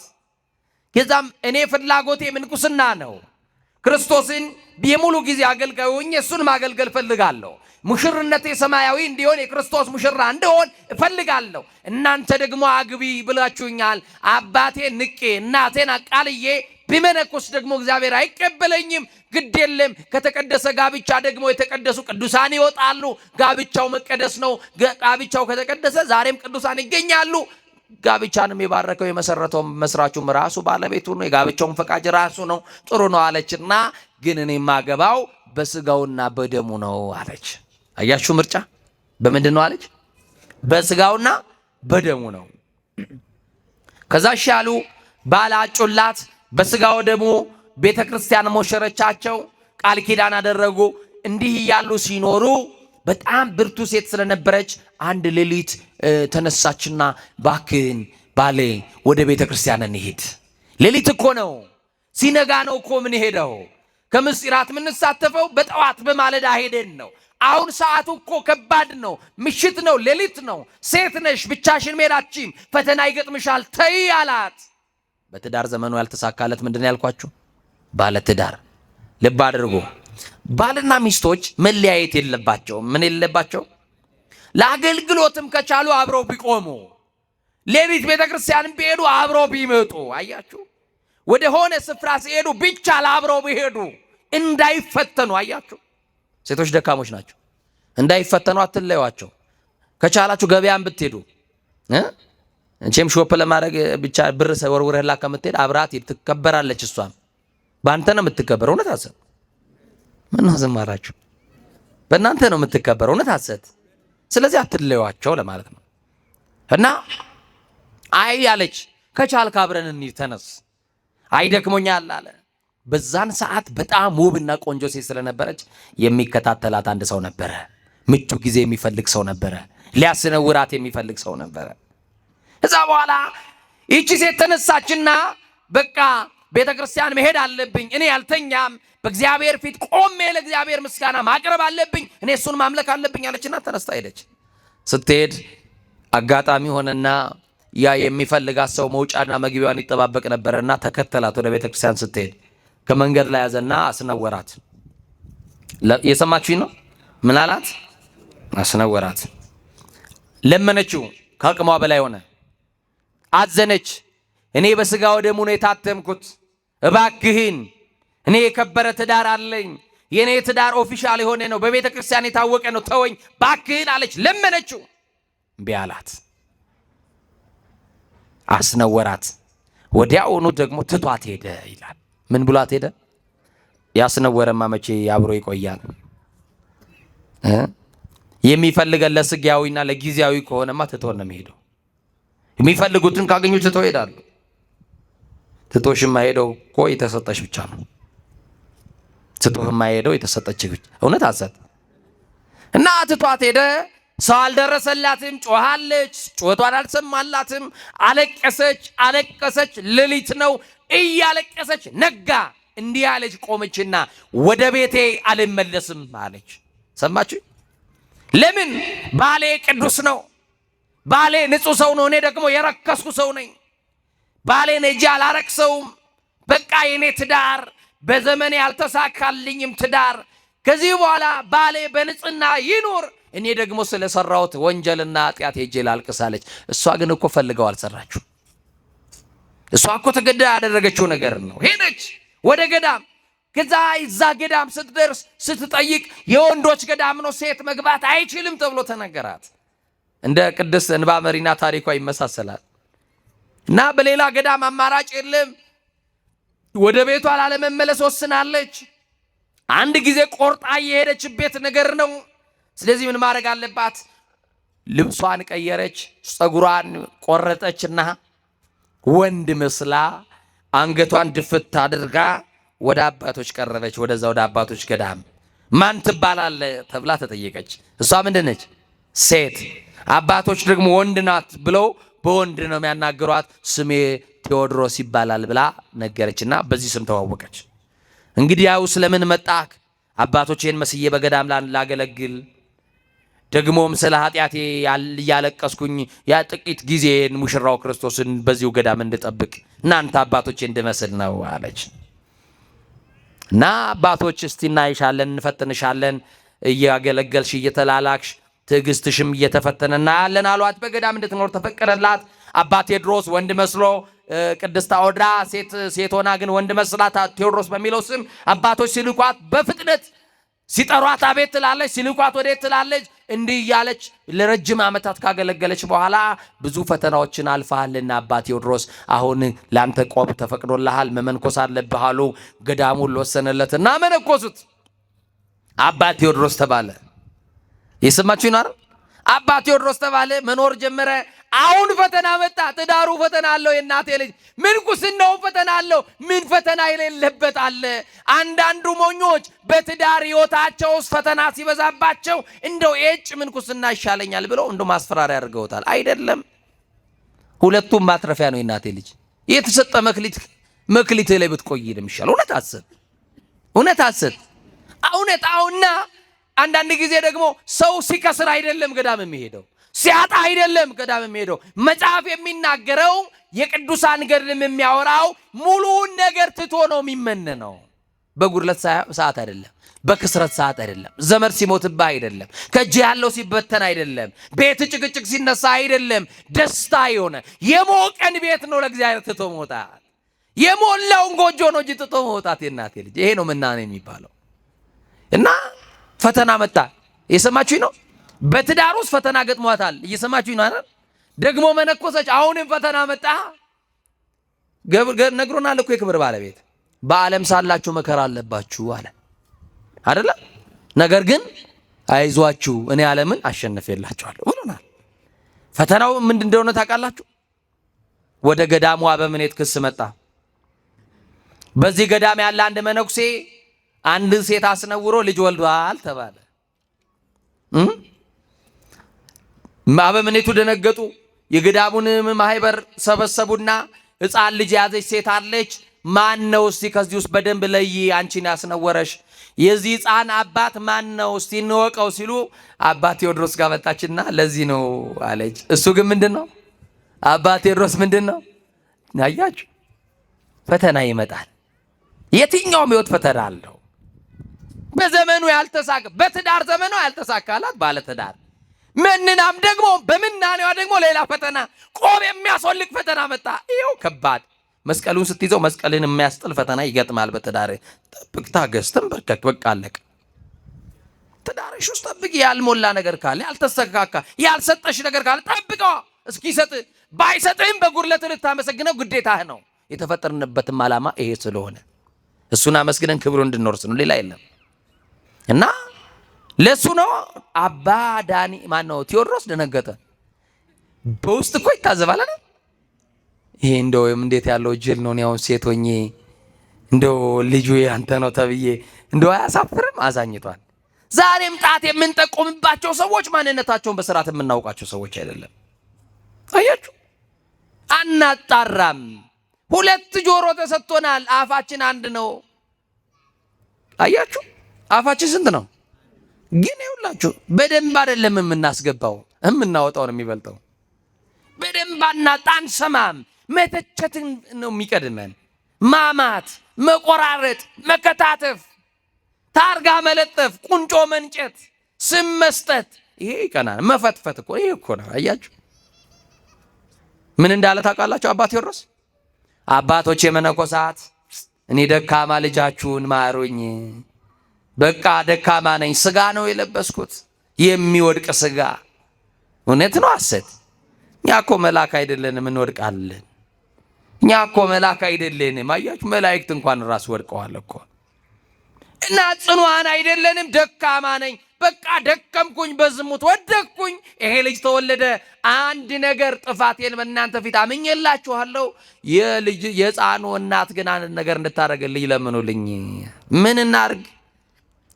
ከዛም እኔ ፍላጎቴ ምንኩስና ነው፣ ክርስቶስን የሙሉ ጊዜ አገልጋይ ሆኜ እሱን ማገልገል ፈልጋለሁ፣ ሙሽርነቴ ሰማያዊ እንዲሆን የክርስቶስ ሙሽራ እንደሆን እፈልጋለሁ። እናንተ ደግሞ አግቢ ብላችሁኛል። አባቴ ንቄ እናቴን አቃልዬ ቢመነኩስ ደግሞ እግዚአብሔር አይቀበለኝም። ግድ የለም፣ ከተቀደሰ ጋብቻ ደግሞ የተቀደሱ ቅዱሳን ይወጣሉ። ጋብቻው መቀደስ ነው። ጋብቻው ከተቀደሰ ዛሬም ቅዱሳን ይገኛሉ። ጋብቻንም የባረከው የመሰረተው መስራቹም ራሱ ባለቤቱ ነው። የጋብቻውን ፈቃጅ ራሱ ነው። ጥሩ ነው አለችና ግን እኔ የማገባው በስጋውና በደሙ ነው አለች። አያችሁ ምርጫ በምንድን ነው አለች? በስጋውና በደሙ ነው። ከዛ ሻሉ ባላጩላት በስጋው ደሙ ቤተ ክርስቲያን ሞሸረቻቸው፣ ቃል ኪዳን አደረጉ። እንዲህ እያሉ ሲኖሩ በጣም ብርቱ ሴት ስለነበረች አንድ ሌሊት ተነሳችና ባክን ባሌ ወደ ቤተ ክርስቲያን እንሂድ። ሌሊት እኮ ነው፣ ሲነጋ ነው እኮ ምን ሄደው ከምስጢራት የምንሳተፈው በጠዋት በማለዳ ሄደን ነው። አሁን ሰዓቱ እኮ ከባድ ነው፣ ምሽት ነው፣ ሌሊት ነው። ሴት ነሽ፣ ብቻሽን ሜዳችም ፈተና ይገጥምሻል፣ ተይ አላት። በትዳር ዘመኑ ያልተሳካለት ምንድን ያልኳችሁ? ባለ ትዳር። ልብ አድርጎ ባልና ሚስቶች መለያየት የለባቸውም። ምን የለባቸው? ለአገልግሎትም ከቻሉ አብረው ቢቆሙ፣ ሌሊት ቤተክርስቲያን ቢሄዱ አብረው ቢመጡ፣ አያችሁ፣ ወደ ሆነ ስፍራ ሲሄዱ ቢቻል አብረው ቢሄዱ እንዳይፈተኑ። አያችሁ፣ ሴቶች ደካሞች ናቸው። እንዳይፈተኑ አትለዩዋቸው። ከቻላችሁ ገበያን ብትሄዱ እንቼም ሾፕ ለማድረግ ብቻ ብር ወርውረህላ ከምትሄድ አብራት ትከበራለች። እሷም በአንተ ነው የምትከበረው። እውነት ሐሰት? ምን ነው ዝም አላችሁ? በእናንተ ነው የምትከበረው። እውነት ሐሰት? ስለዚህ አትለዩዋቸው ለማለት ነው። እና አይ ያለች ከቻልክ አብረን እንሂድ ተነስ። አይ ደክሞኛል አለ። በዛን ሰዓት በጣም ውብና ቆንጆ ሴት ስለነበረች የሚከታተላት አንድ ሰው ነበረ። ምቹ ጊዜ የሚፈልግ ሰው ነበረ። ሊያስነውራት የሚፈልግ ሰው ነበረ። ከዛ በኋላ ይቺ ሴት ተነሳችና በቃ ቤተ ክርስቲያን መሄድ አለብኝ፣ እኔ ያልተኛም በእግዚአብሔር ፊት ቆሜ ለእግዚአብሔር ምስጋና ማቅረብ አለብኝ፣ እኔ እሱን ማምለክ አለብኝ አለችና ተነስታ ሄደች። ስትሄድ አጋጣሚ ሆነና ያ የሚፈልጋት ሰው መውጫና መግቢያዋን ይጠባበቅ ነበርና ተከተላት። ወደ ቤተ ክርስቲያን ስትሄድ ከመንገድ ላይ ያዘና አስነወራት። የሰማችሁኝ ነው? ምን አላት? አስነወራት። ለመነችው፣ ከአቅሟ በላይ ሆነ። አዘነች። እኔ በስጋ ወደሙ ነው የታተምኩት፣ እባክህን እኔ የከበረ ትዳር አለኝ፣ የኔ ትዳር ኦፊሻል የሆነ ነው፣ በቤተ ክርስቲያን የታወቀ ነው፣ ተወኝ ባክህን አለች። ለመነችው፣ እምቢ አላት። አስነወራት። ወዲያውኑ ደግሞ ትቷት ሄደ ይላል። ምን ብሏት ሄደ? ያስነወረማ መቼ አብሮ ይቆያል? የሚፈልገን ለስጋዊና ለጊዜያዊ ከሆነማ ትቶ ነው የሚሄደው። የሚፈልጉትን ካገኙ ትቶ ይሄዳሉ። ትቶሽ የማይሄደው እኮ የተሰጠሽ ብቻ ነው። ትቶህ የማይሄደው የተሰጠች ብቻ። እውነት ሐሰት? እና ትቷት ሄደ። ሰው አልደረሰላትም። ጮኻለች፣ ጩኸቷን አልሰማላትም። አለቀሰች አለቀሰች። ሌሊት ነው፣ እያለቀሰች ነጋ። እንዲህ አለች፣ ቆመችና ወደ ቤቴ አልመለስም አለች። ሰማችሁ? ለምን? ባሌ ቅዱስ ነው፣ ባሌ ንጹህ ሰው ነው፣ እኔ ደግሞ የረከስኩ ሰው ነኝ። ባሌን እጄ አላረክሰውም። በቃ የኔ ትዳር በዘመኔ ያልተሳካልኝም ትዳር ከዚህ በኋላ ባሌ በንጽህና ይኑር፣ እኔ ደግሞ ስለሰራሁት ወንጀልና ኃጢአት ሄጄ ላልቅሳለች። እሷ ግን እኮ ፈልገው አልሰራችሁ። እሷ እኮ ተገዳ ያደረገችው ነገር ነው። ሄደች ወደ ገዳም። ከዛ እዛ ገዳም ስትደርስ ስትጠይቅ የወንዶች ገዳም ነው፣ ሴት መግባት አይችልም ተብሎ ተነገራት። እንደ ቅድስት እንባ መሪና ታሪኳ ይመሳሰላል። እና በሌላ ገዳም አማራጭ የለም፣ ወደ ቤቷ ላለመመለስ ወስናለች። አንድ ጊዜ ቆርጣ የሄደችበት ነገር ነው። ስለዚህ ምን ማድረግ አለባት? ልብሷን ቀየረች፣ ፀጉሯን ቆረጠችና ወንድ መስላ አንገቷን ድፍት አድርጋ ወደ አባቶች ቀረበች። ወደዛ ወደ አባቶች ገዳም ማን ትባላለህ ተብላ ተጠየቀች። እሷ ምንድነች? ሴት። አባቶች ደግሞ ወንድ ናት ብለው በወንድ ነው የሚያናግሯት። ስሜ ቴዎድሮስ ይባላል ብላ ነገረችና በዚህ ስም ተዋወቀች። እንግዲህ ያው ስለምን መጣህ? አባቶቼን መስዬ በገዳም ላገለግል፣ ደግሞም ስለ ኃጢአቴ እያለቀስኩኝ ያ ጥቂት ጊዜን ሙሽራው ክርስቶስን በዚሁ ገዳም እንድጠብቅ እናንተ አባቶቼ እንድመስል ነው አለች። እና አባቶች እስቲ እናይሻለን፣ እንፈትንሻለን፣ እያገለገልሽ እየተላላክሽ ትዕግስትሽም እየተፈተነ እናያለን አሏት። በገዳም እንድትኖር ተፈቀደላት። አባ ቴዎድሮስ ወንድ መስሎ፣ ቅድስት አውዳ ሴት ሆና ግን ወንድ መስላት ቴዎድሮስ በሚለው ስም አባቶች ሲልኳት በፍጥነት ሲጠሯት አቤት ትላለች፣ ሲልኳት ወዴት ትላለች። እንዲህ እያለች ለረጅም ዓመታት ካገለገለች በኋላ ብዙ ፈተናዎችን አልፈሃልና አባ ቴዎድሮስ አሁን ላንተ ቆብ ተፈቅዶልሃል፣ መመንኮስ አለብህ አሉ። ገዳሙን ወሰነለትና መነኮሱት። አባ ቴዎድሮስ ተባለ። የሰማችሁ ይናር አባ ቴዎድሮስ ተባለ። መኖር ጀመረ። አሁን ፈተና መጣ። ትዳሩ ፈተና አለው። የእናቴ ልጅ ምንኩስናው ፈተና አለው። ምን ፈተና የሌለበት አለ? አንዳንዱ ሞኞች በትዳር ሕይወታቸው ውስጥ ፈተና ሲበዛባቸው እንደው ኤጭ ምንኩስና ይሻለኛል ብለው እንደው ማስፈራሪያ አድርገውታል። አይደለም፣ ሁለቱም ማትረፊያ ነው። የእናቴ ልጅ የተሰጠ መክሊት ላይ ብትቆይ ነው የሚሻለው። እውነት አስብ። አሁንና አንዳንድ ጊዜ ደግሞ ሰው ሲከስር አይደለም ገዳም የሚሄደው፣ ሲያጣ አይደለም ገዳም የሚሄደው። መጽሐፍ የሚናገረው የቅዱሳን ገድልም የሚያወራው ሙሉውን ነገር ትቶ ነው የሚመነነው። በጉድለት ሰዓት አይደለም፣ በክስረት ሰዓት አይደለም፣ ዘመድ ሲሞትብህ አይደለም፣ ከእጅ ያለው ሲበተን አይደለም፣ ቤት ጭቅጭቅ ሲነሳ አይደለም። ደስታ የሆነ የሞቀን ቤት ነው ለእግዚአብሔር ትቶ መውጣት። የሞላውን ጎጆ ነው እንጂ ትቶ መውጣት። የእናቴ ልጅ ይሄ ነው ምናኔ የሚባለው። እና ፈተና መጣ። እየሰማችሁኝ ነው? በትዳር ውስጥ ፈተና ገጥሟታል። እየሰማችሁኝ ነው አይደል? ደግሞ መነኮሰች። አሁንም ፈተና መጣ። ነግሮናል እኮ የክብር ባለቤት በዓለም ሳላችሁ መከራ አለባችሁ አለ አይደለ? ነገር ግን አይዟችሁ እኔ ዓለምን አሸንፌላችኋለሁ ብሎናል። ፈተናው ምንድን እንደሆነ ታውቃላችሁ? ወደ ገዳሙ አበምኔት ክስ መጣ። በዚህ ገዳም ያለ አንድ መነኩሴ አንድ ሴት አስነውሮ ልጅ ወልዷል ተባለ። አበምኔቱ ደነገጡ። የገዳሙን ማህበር ሰበሰቡና ሕፃን ልጅ ያዘች ሴት አለች፣ ማን ነው እስቲ ከዚህ ውስጥ በደንብ ለይ፣ አንቺን ያስነወረሽ የዚህ ሕፃን አባት ማን ነው እስቲ እንወቀው ሲሉ አባ ቴዎድሮስ ጋር መጣችና ለዚህ ነው አለች። እሱ ግን ምንድነው? አባ ቴዎድሮስ ምንድነው? አያችሁ፣ ፈተና ይመጣል። የትኛውም ሕይወት ፈተና አለው። በዘመኑ ያልተሳካ በትዳር ዘመኑ ያልተሳካላት ባለ ትዳር ምንናም ደግሞ በምናኔዋ ደግሞ ሌላ ፈተና፣ ቆብ የሚያስወልቅ ፈተና መጣ። ይኸው ከባድ መስቀሉን ስትይዘው መስቀልን የሚያስጥል ፈተና ይገጥማል። በትዳር ጠብቅ፣ ታገስትም በርከክ በቃ አለቀ። ትዳርሽ ውስጥ ጠብቅ። ያልሞላ ነገር ካለ ያልተሰካካ ያልሰጠሽ ነገር ካለ ጠብቀው እስኪሰጥ። ባይሰጥህም በጉድለት ልታመሰግነው ግዴታህ ነው። የተፈጠርንበትም ዓላማ ይሄ ስለሆነ እሱን አመስግነን ክብሩ እንድንወርስ ነው፣ ሌላ የለም። እና ለሱ ነው አባ ዳኒ ማን ነው ቴዎድሮስ ደነገጠ። በውስጥ እኮ ይታዘባል አይደል? ይሄ እንደው እንዴት ያለው ጅል ነው። ያው ሴት ሆኜ እንደው ልጁ ያንተ ነው ተብዬ እንደው አያሳፍርም? አዛኝቷል። ዛሬም ጣት የምንጠቆምባቸው ሰዎች ማንነታቸውን በስርዓት የምናውቃቸው ሰዎች አይደለም። አያችሁ፣ አናጣራም። ሁለት ጆሮ ተሰጥቶናል፣ አፋችን አንድ ነው። አያችሁ፣ አፋችን ስንት ነው? ግን ይኸውላችሁ በደንብ አይደለም የምናስገባው፣ የምናወጣው ነው የሚበልጠው። ባናጣ አንሰማም። መተቸትን ነው የሚቀድመን። ማማት፣ መቆራረጥ፣ መከታተፍ፣ ታርጋ መለጠፍ፣ ቁንጮ መንጨት፣ ስም መስጠት፣ ይሄ ይቀናል። መፈትፈት እኮ ይሄ እኮ ነው። አያችሁ ምን እንዳለ ታውቃላችሁ? አባ ቴዎድሮስ አባቶች የመነኮሳት እኔ ደካማ ልጃችሁን ማሩኝ፣ በቃ ደካማ ነኝ፣ ስጋ ነው የለበስኩት፣ የሚወድቅ ስጋ። እውነት ነው ሐሰት? እኛ እኮ መልአክ አይደለንም፣ እንወድቃለን። እኛ እኮ መልአክ አይደለንም። አያችሁ መላእክት እንኳን ራስ ወድቀዋል እኮ። እና ጽኑዓን አይደለንም፣ ደካማ ነኝ፣ በቃ ደከምኩኝ፣ በዝሙት ወደቅኩኝ፣ ይሄ ልጅ ተወለደ። አንድ ነገር ጥፋቴን በእናንተ ፊት አምኜላችኋለሁ። የሕፃኑ እናት ግን አንድ ነገር እንድታደርግልኝ ለምኑልኝ። ምን እናርግ?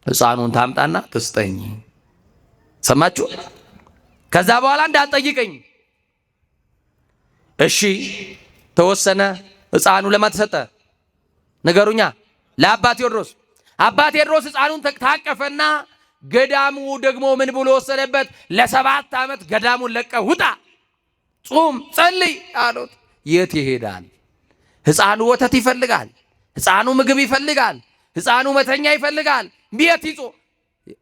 ሕፃኑን ታምጣና ትስጠኝ። ሰማችሁ? ከዛ በኋላ እንዳትጠይቀኝ። እሺ ተወሰነ። ሕፃኑ ለማን ተሰጠ? ንገሩኛ። ለአባ ቴዎድሮስ። አባ ቴዎድሮስ ሕፃኑን ታቀፈና ገዳሙ ደግሞ ምን ብሎ ወሰደበት? ለ7 ዓመት ገዳሙን ለቀ ውጣ፣ ጹም፣ ጸልይ አሉት። የት ይሄዳል? ሕፃኑ ወተት ይፈልጋል፣ ሕፃኑ ምግብ ይፈልጋል፣ ሕፃኑ መተኛ ይፈልጋል። ቤት ይጾ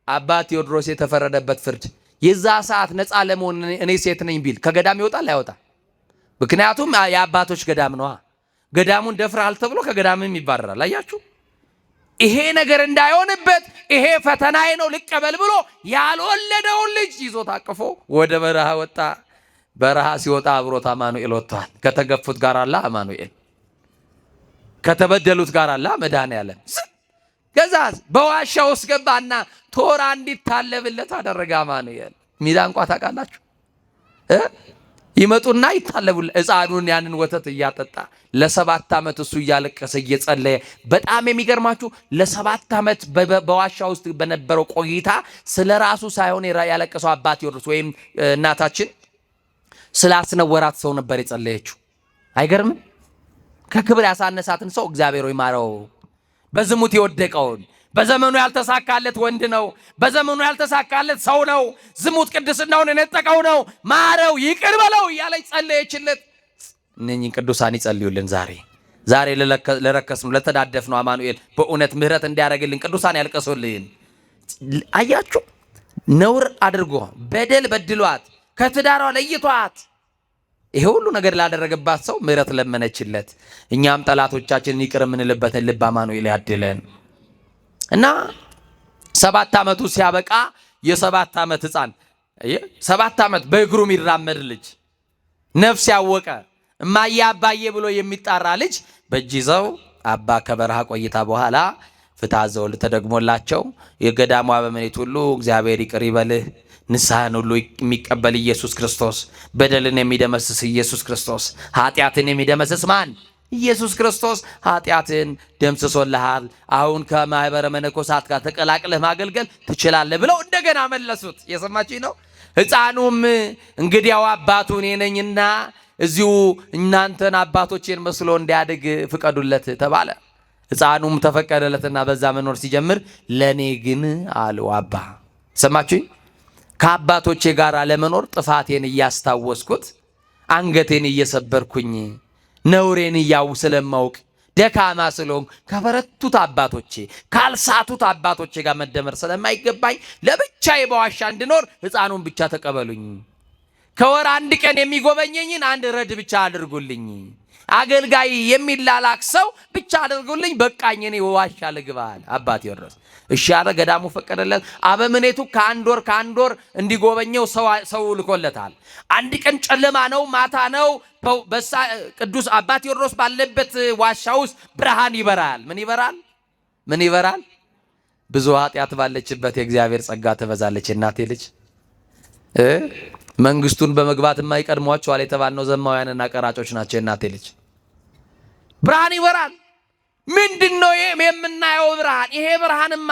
አባ ቴዎድሮስ የተፈረደበት ፍርድ የዛ ሰዓት ነፃ ለመሆን እኔ ሴት ነኝ ቢል ከገዳም ይወጣል አይወጣ? ምክንያቱም የአባቶች ገዳም ነዋ። ገዳሙን ደፍረሃል ተብሎ ከገዳምም ይባረራል። አያችሁ ይሄ ነገር እንዳይሆንበት ይሄ ፈተናዬ ነው ልቀበል ብሎ ያልወለደውን ልጅ ይዞ ታቅፎ ወደ በረሃ ወጣ። በረሃ ሲወጣ አብሮት አማኑኤል ወጥቷል። ከተገፉት ጋር አለ አማኑኤል፣ ከተበደሉት ጋር አለ መድኃኔዓለም። ከዛ በዋሻ ውስጥ ገባና ቶራ እንዲታለብለት አደረገ አማኑኤል። ሚዳንቋ ታውቃላችሁ? ይመጡና ይታለቡለት። ሕፃኑን ያንን ወተት እያጠጣ ለ7 ዓመት እሱ እያለቀሰ እየጸለየ። በጣም የሚገርማችሁ ለ7 ዓመት በዋሻ ውስጥ በነበረው ቆይታ ስለ ራሱ ሳይሆን ያለቀሰው አባ ቴዎድሮስ ወይም እናታችን ስላስነወራት ሰው ነበር የጸለየችው። አይገርምም? ከክብር ያሳነሳትን ሰው እግዚአብሔር ሆይ ማረው። በዝሙት የወደቀውን በዘመኑ ያልተሳካለት ወንድ ነው። በዘመኑ ያልተሳካለት ሰው ነው። ዝሙት ቅድስናውን የነጠቀው ነው። ማረው፣ ይቅር በለው እያለች ጸለየችለት። እነኚህ ቅዱሳን ይጸልዩልን። ዛሬ ለረከስነው ለተዳደፍነው አማኑኤል በእውነት ምሕረት እንዲያደርግልን ቅዱሳን ያልቀሱልን። አያችሁ ነውር አድርጎ በደል በድሏት ከትዳሯ ለይቷት ይሄ ሁሉ ነገር ላደረገባት ሰው ምሕረት ለመነችለት። እኛም ጠላቶቻችንን ይቅር የምንልበትን ልብ አማኑኤል ያድለን። እና 7 ዓመቱ ሲያበቃ የ7 ዓመት ሕፃን 7 ዓመት በእግሩ የሚራመድ ልጅ ነፍስ ያወቀ እማዬ አባዬ ብሎ የሚጣራ ልጅ በእጅ ይዘው አባ ከበረሃ ቆይታ በኋላ ፍትሐ ዘወልድ ተደግሞላቸው የገዳሙ አበምኔት ሁሉ እግዚአብሔር ይቅር ይበልህ፣ ንስሐን ሁሉ የሚቀበል ኢየሱስ ክርስቶስ፣ በደልን የሚደመስስ ኢየሱስ ክርስቶስ፣ ኃጢአትን የሚደመስስ ማን? ኢየሱስ ክርስቶስ ኃጢአትን ደምስሶልሃል። አሁን ከማኅበረ መነኮሳት ጋር ተቀላቅለህ ማገልገል ትችላለህ ብለው እንደገና መለሱት። የሰማችኝ ነው። ሕፃኑም እንግዲያው አባቱ እኔ ነኝና እዚሁ እናንተን አባቶቼን መስሎ እንዲያድግ ፍቀዱለት ተባለ። ሕፃኑም ተፈቀደለትና በዛ መኖር ሲጀምር ለእኔ ግን አለው አባ። ሰማችኝ? ከአባቶቼ ጋር ለመኖር ጥፋቴን እያስታወስኩት አንገቴን እየሰበርኩኝ ነውሬን እያው ስለማውቅ ደካማ ስለሆንኩ ከበረቱት አባቶቼ ካልሳቱት አባቶቼ ጋር መደመር ስለማይገባኝ ለብቻዬ በዋሻ እንድኖር ሕፃኑን ብቻ ተቀበሉኝ። ከወር 1 ቀን የሚጎበኘኝን 1 ረድ ብቻ አድርጉልኝ። አገልጋይ የሚላላክ ሰው ብቻ አድርጉልኝ። በቃኝ እኔ ዋሻ ልግባል። አባ ቴዎድሮስ እሺ አለ። ገዳሙ ፈቀደለት። አበምኔቱ ከአንድ ወር እንዲጎበኘው ሰው ልኮለታል። 1 ቀን ጨለማ ነው፣ ማታ ነው። ቅዱስ አባ ቴዎድሮስ ባለበት ዋሻ ውስጥ ብርሃን ይበራል። ምን ይበራል? ብዙ ኃጢአት ባለችበት የእግዚአብሔር ጸጋ ትበዛለች። እናቴ ልጅ መንግስቱን በመግባት የማይቀድሟቸዋል የተባልነው ዘማውያንና ቀራጮች ናቸው። እናቴ ልጅ ብርሃን ይበራል። ምንድነው የምናየው ብርሃን? ይሄ ብርሃንማ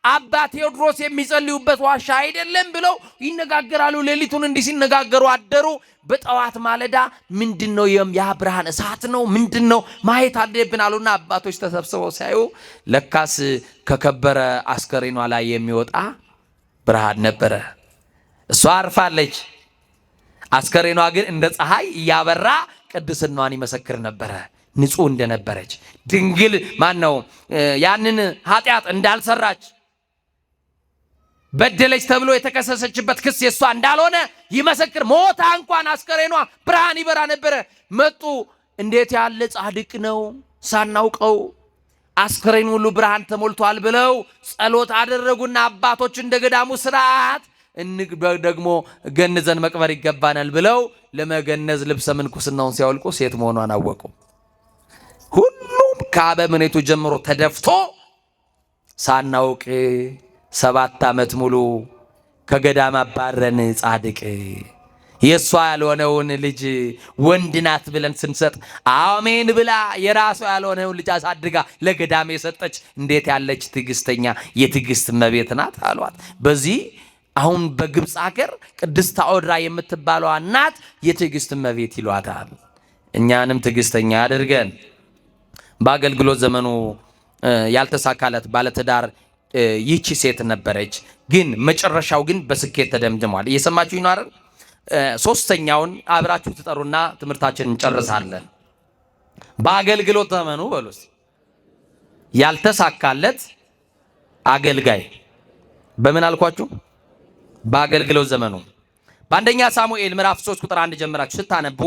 አባ ቴዎድሮስ የሚጸልዩበት ዋሻ አይደለም ብለው ይነጋገራሉ። ሌሊቱን እንዲህ ሲነጋገሩ አደሩ። በጠዋት ማለዳ ምንድነው ያ ብርሃን? እሳት ነው ምንድነው? ማየት አለብን አሉና አባቶች ተሰብስበው ሲያዩ ለካስ ከከበረ አስከሬኗ ላይ የሚወጣ ብርሃን ነበረ። እሷ አርፋለች። አስከሬኗ ግን እንደ ፀሐይ እያበራ ቅድስናዋን ይመሰክር ነበረ። ንጹሕ እንደነበረች ድንግል ያንን ኃጢአት እንዳልሰራች በደለች ተብሎ የተከሰሰችበት ክስ የሷ እንዳልሆነ ይመሰክር። ሞታ እንኳን አስከሬኗ ብርሃን ይበራ ነበረ። መጡ። እንዴት ያለ ጻድቅ ነው ሳናውቀው አስከሬን ሁሉ ብርሃን ተሞልቷል ብለው ጸሎት አደረጉና አባቶች እንደ ገዳሙ ስርዓት ደግሞ ገንዘን መቅበር ይገባናል ብለው ለመገነዝ ልብሰ ምንኩስናውን ሲያወልቁ ሴት መሆኗን አወቁ። ሁሉም ከአበምኔቱ ጀምሮ ተደፍቶ ሳናውቅ 7 ዓመት ሙሉ ከገዳም አባረን ጻድቅ የሷ ያልሆነውን ልጅ ወንድ ናት ብለን ስንሰጥ አሜን ብላ የራሷ ያልሆነውን ልጅ አሳድጋ ለገዳም የሰጠች እንዴት ያለች ትዕግስተኛ የትዕግስት እመቤት ናት አሏት። በዚህ አሁን በግብፅ ሀገር ቅድስት ታኦድራ የምትባለዋ እናት የትዕግስት እመቤት ይሏታል። እኛንም ትዕግስተኛ አድርገን። በአገልግሎት ዘመኑ ያልተሳካለት ባለትዳር ይህቺ ሴት ነበረች። ግን መጨረሻው ግን በስኬት ተደምድሟል። እየሰማችሁ ነው አይደል? ሶስተኛውን አብራችሁ ትጠሩና ትምህርታችንን እንጨርሳለን። በአገልግሎት ዘመኑ በሉስ ያልተሳካለት አገልጋይ በምን አልኳችሁ? በአገልግሎት ዘመኑ በአንደኛ ሳሙኤል ምዕራፍ 3 ቁጥር 1 ጀምራችሁ ስታነቡ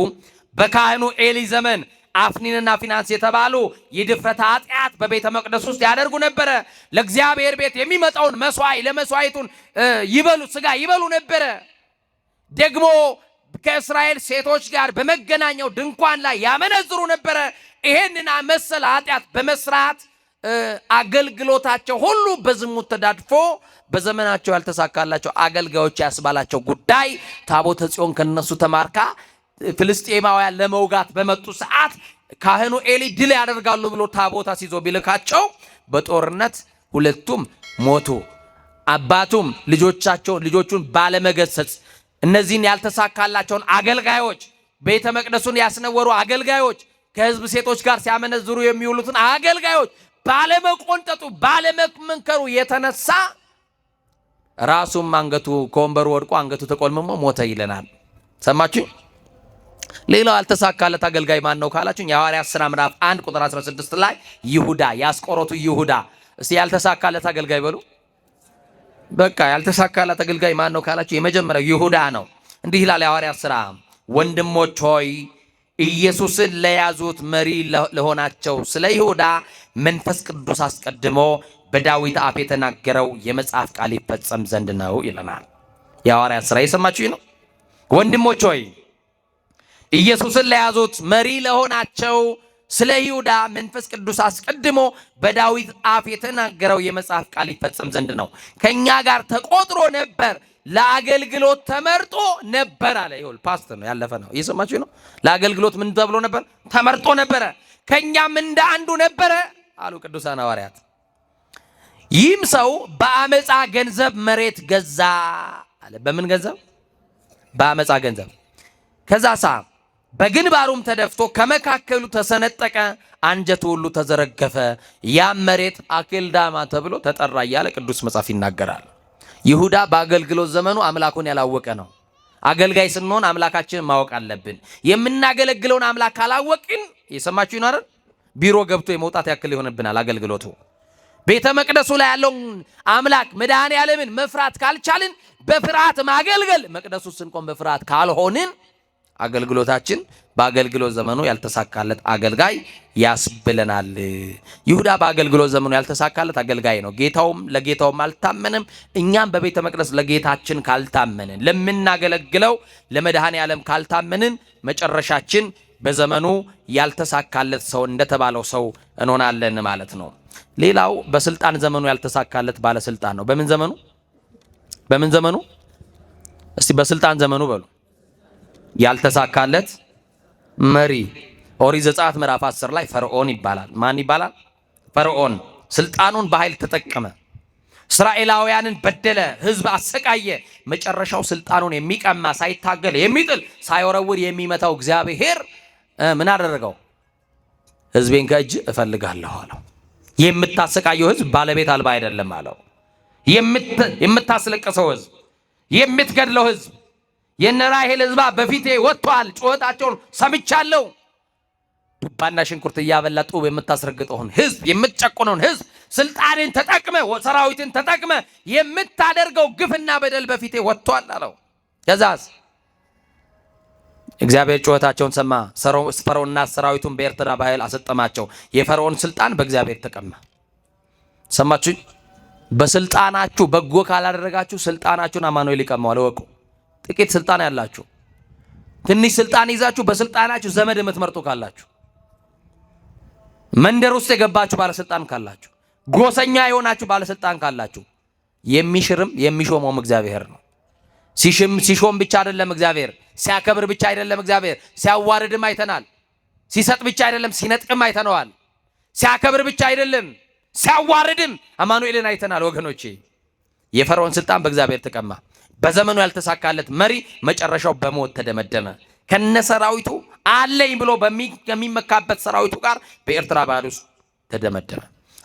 በካህኑ ኤሊ ዘመን አፍኒንና ፊናንስ የተባሉ የድፍረት ኃጢአት በቤተ መቅደስ ውስጥ ያደርጉ ነበረ። ለእግዚአብሔር ቤት የሚመጣውን ለመስዋዕቱን ስጋ ይበሉ ነበረ። ደግሞ ከእስራኤል ሴቶች ጋር በመገናኛው ድንኳን ላይ ያመነዝሩ ነበረ። ይሄንን መሰል ኃጢአት በመስራት አገልግሎታቸው ሁሉ በዝሙት ተዳድፎ በዘመናቸው ያልተሳካላቸው አገልጋዮች ያስባላቸው ጉዳይ ታቦተ ጽዮን ከነሱ ተማርካ ፍልስጤማውያን ለመውጋት በመጡ ሰዓት ካህኑ ኤሊ ድል ያደርጋሉ ብሎ ታቦታ ሲዞ ቢልካቸው በጦርነት ሁለቱም ሞቱ። አባቱም ልጆቹን ባለመገሰጽ እነዚህን ያልተሳካላቸውን አገልጋዮች ቤተ መቅደሱን ያስነወሩ አገልጋዮች ከህዝብ ሴቶች ጋር ሲያመነዝሩ የሚውሉትን አገልጋዮች ባለመቆንጠጡ ባለመመንከሩ የተነሳ ራሱም አንገቱ ከወንበሩ ወድቆ አንገቱ ተቆልምሞ ሞተ ይለናል። ሰማችሁ? ሌላው ያልተሳካለት አገልጋይ ማን ነው ካላችሁ የሐዋርያት ሥራ ምዕራፍ 1 ቁጥር 16 ላይ ይሁዳ ያስቆሮቱ ይሁዳ። እስቲ ያልተሳካለት አገልጋይ በሉ። በቃ ያልተሳካለት አገልጋይ ማን ነው ካላችሁ የመጀመሪያው ይሁዳ ነው። እንዲህ ይላል የሐዋርያት ሥራ፣ ወንድሞች ሆይ ኢየሱስን ለያዙት መሪ ለሆናቸው ስለ ይሁዳ መንፈስ ቅዱስ አስቀድሞ በዳዊት አፍ የተናገረው የመጽሐፍ ቃል ይፈጸም ዘንድ ነው ይለናል። የሐዋርያት ሥራ የሰማችሁ ነው። ወንድሞች ሆይ ኢየሱስን ለያዙት መሪ ለሆናቸው ስለ ይሁዳ መንፈስ ቅዱስ አስቀድሞ በዳዊት አፍ የተናገረው የመጽሐፍ ቃል ይፈጸም ዘንድ ነው። ከኛ ጋር ተቆጥሮ ነበር፣ ለአገልግሎት ተመርጦ ነበር አለ። ይሁን ፓስት ነው ያለፈ ነው። እየሰማችሁ ነው። ለአገልግሎት ምን ተብሎ ነበር? ተመርጦ ነበረ። ከኛም እንደ አንዱ ነበረ አሉ ቅዱሳን ሐዋርያት። ይህም ሰው በአመፃ ገንዘብ መሬት ገዛ አለ። በምን ገንዘብ? በአመፃ ገንዘብ። ከዛሳ በግንባሩም ተደፍቶ ከመካከሉ ተሰነጠቀ፣ አንጀቱ ሁሉ ተዘረገፈ። ያም መሬት አኬልዳማ ተብሎ ተጠራ እያለ ቅዱስ መጽሐፍ ይናገራል። ይሁዳ በአገልግሎት ዘመኑ አምላኩን ያላወቀ ነው። አገልጋይ ስንሆን አምላካችንን ማወቅ አለብን። የምናገለግለውን አምላክ ካላወቅን የሰማችሁ ይኖራል ቢሮ ገብቶ የመውጣት ያክል ይሆንብናል አገልግሎቱ። ቤተ መቅደሱ ላይ ያለውን አምላክ መድኃኔዓለምን መፍራት ካልቻልን በፍርሃት ማገልገል፣ መቅደሱ ስንቆም በፍርሃት ካልሆንን አገልግሎታችን በአገልግሎት ዘመኑ ያልተሳካለት አገልጋይ ያስብለናል። ይሁዳ በአገልግሎት ዘመኑ ያልተሳካለት አገልጋይ ነው። ለጌታውም አልታመንም። እኛም በቤተ መቅደስ ለጌታችን ካልታመንን፣ ለምናገለግለው ለመድኃኔዓለም ካልታመንን መጨረሻችን በዘመኑ ያልተሳካለት ሰው እንደተባለው ሰው እንሆናለን ማለት ነው። ሌላው በስልጣን ዘመኑ ያልተሳካለት ባለስልጣን ነው። በምን ዘመኑ? እስቲ በስልጣን ዘመኑ በሉ። ያልተሳካለት መሪ ኦሪት ዘጸአት ምዕራፍ 10 ላይ ፈርዖን ይባላል። ማን ይባላል? ፈርዖን ስልጣኑን በኃይል ተጠቀመ። እስራኤላውያንን በደለ፣ ህዝብ አሰቃየ። መጨረሻው ስልጣኑን የሚቀማ ሳይታገል የሚጥል ሳይወረውር የሚመታው እግዚአብሔር ምን አደረገው? ህዝቤን ከእጅ እፈልጋለሁ አለው። የምታሰቃየው ህዝብ ባለቤት አልባ አይደለም አለው። የምታስለቅሰው ህዝብ፣ የምትገድለው ህዝብ፣ የነራሔል ሕዝባ በፊቴ ወጥቷል፣ ጩኸታቸውን ሰምቻለሁ። ዱባና ሽንኩርት እያበላ ጡብ የምታስረግጠውን ሕዝብ የምትጨቁነውን ሕዝብ ስልጣንን ተጠቅመ ሰራዊትን ተጠቅመ የምታደርገው ግፍና በደል በፊቴ ወጥቷል አለው። ከዛስ እግዚአብሔር ጩኸታቸውን ሰማ። ፈርዖንና ሰራዊቱን በኤርትራ ባህር አሰጠማቸው። የፈርዖን ስልጣን በእግዚአብሔር ተቀማ። ሰማችሁ? በስልጣናችሁ በጎ ካላደረጋችሁ ስልጣናችሁን አማኑኤል ይቀማዋል። ወቁ። ጥቂት ስልጣን ያላችሁ ትንሽ ስልጣን ይዛችሁ በስልጣናችሁ ዘመድ የምትመርጡ ካላችሁ፣ መንደር ውስጥ የገባችሁ ባለስልጣን ካላችሁ፣ ጎሰኛ የሆናችሁ ባለስልጣን ካላችሁ የሚሽርም የሚሾመውም እግዚአብሔር ነው። ሲሾም ብቻ አይደለም እግዚአብሔር፣ ሲያከብር ብቻ አይደለም እግዚአብሔር፣ ሲያዋርድም አይተናል። ሲሰጥ ብቻ አይደለም ሲነጥቅም አይተነዋል። ሲያከብር ብቻ አይደለም ሲያዋርድም አማኑኤልን አይተናል። ወገኖቼ የፈርዖን ስልጣን በእግዚአብሔር ተቀማ። በዘመኑ ያልተሳካለት መሪ መጨረሻው በሞት ተደመደመ። ከነሰራዊቱ አለኝ ብሎ በሚመካበት ሰራዊቱ ጋር በኤርትራ ባህር ውስጥ ተደመደመ።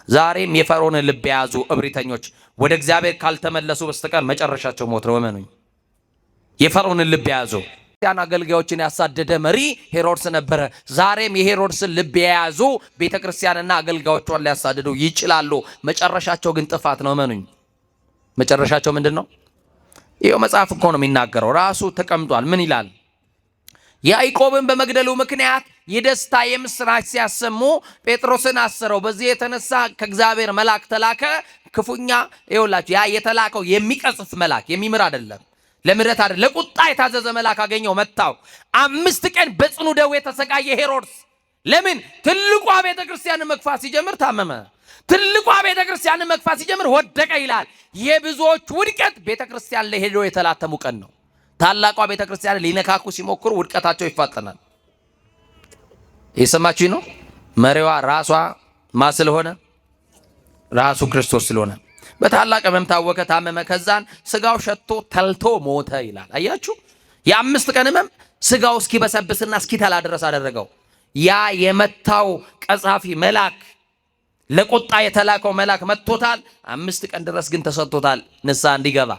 ዛሬም የፈርዖንን ልብ የያዙ እብሪተኞች ወደ እግዚአብሔር ካልተመለሱ በስተቀር መጨረሻቸው ሞት ነው። እመኑኝ። የፈርዖንን ልብ የያዙ ያን አገልጋዮችን ያሳደደ መሪ ሄሮድስ ነበረ። ዛሬም የሄሮድስን ልብ የያዙ ቤተክርስቲያንና አገልጋዮቿን ሊያሳድዱ ይችላሉ። መጨረሻቸው ግን ጥፋት ነው። እመኑኝ። መጨረሻቸው ምንድን ነው? ይሄው መጽሐፍ እኮ ነው የሚናገረው። ራሱ ተቀምጧል። ምን ይላል? ያዕቆብን በመግደሉ ምክንያት የደስታ የምስራች ሲያሰሙ ጴጥሮስን አሰረው። በዚህ የተነሳ ከእግዚአብሔር መልአክ ተላከ። ክፉኛ ይኸውላችሁ፣ ያ የተላከው የሚቀጽፍ መልአክ የሚምር አይደለም፣ ለምሕረት አይደለም፣ ለቁጣ የታዘዘ መልአክ አገኘው፣ መታው። 5 ቀን በጽኑ ደዌ ተሰቃየ ሄሮድስ። ለምን? ትልቋ ቤተክርስቲያንን መግፋት ሲጀምር ታመመ። ትልቋ ቤተክርስቲያንን መግፋት ሲጀምር ወደቀ ይላል። የብዙዎች ውድቀት ቤተክርስቲያን ላይ ሄዶ የተላተሙ ቀን ነው። ታላቋ ቤተክርስቲያን ሊነካኩ ሲሞክሩ ውድቀታቸው ይፋጠናል። የሰማችሁ ነው። መሪዋ ራሷ ማ ስለሆነ ራሱ ክርስቶስ ስለሆነ በታላቅ ሕመም ታወከ፣ ታመመ። ከዛን ስጋው ሸቶ ተልቶ ሞተ ይላል። አያችሁ፣ የ5 ቀን ሕመም ስጋው እስኪበሰብስና እስኪተላ ድረስ አደረገው። ያ የመታው ቀጻፊ መልአክ ለቁጣ የተላከው መልአክ መጥቶታል። 5 ቀን ድረስ ግን ተሰጥቶታል ንስሐ እንዲገባ።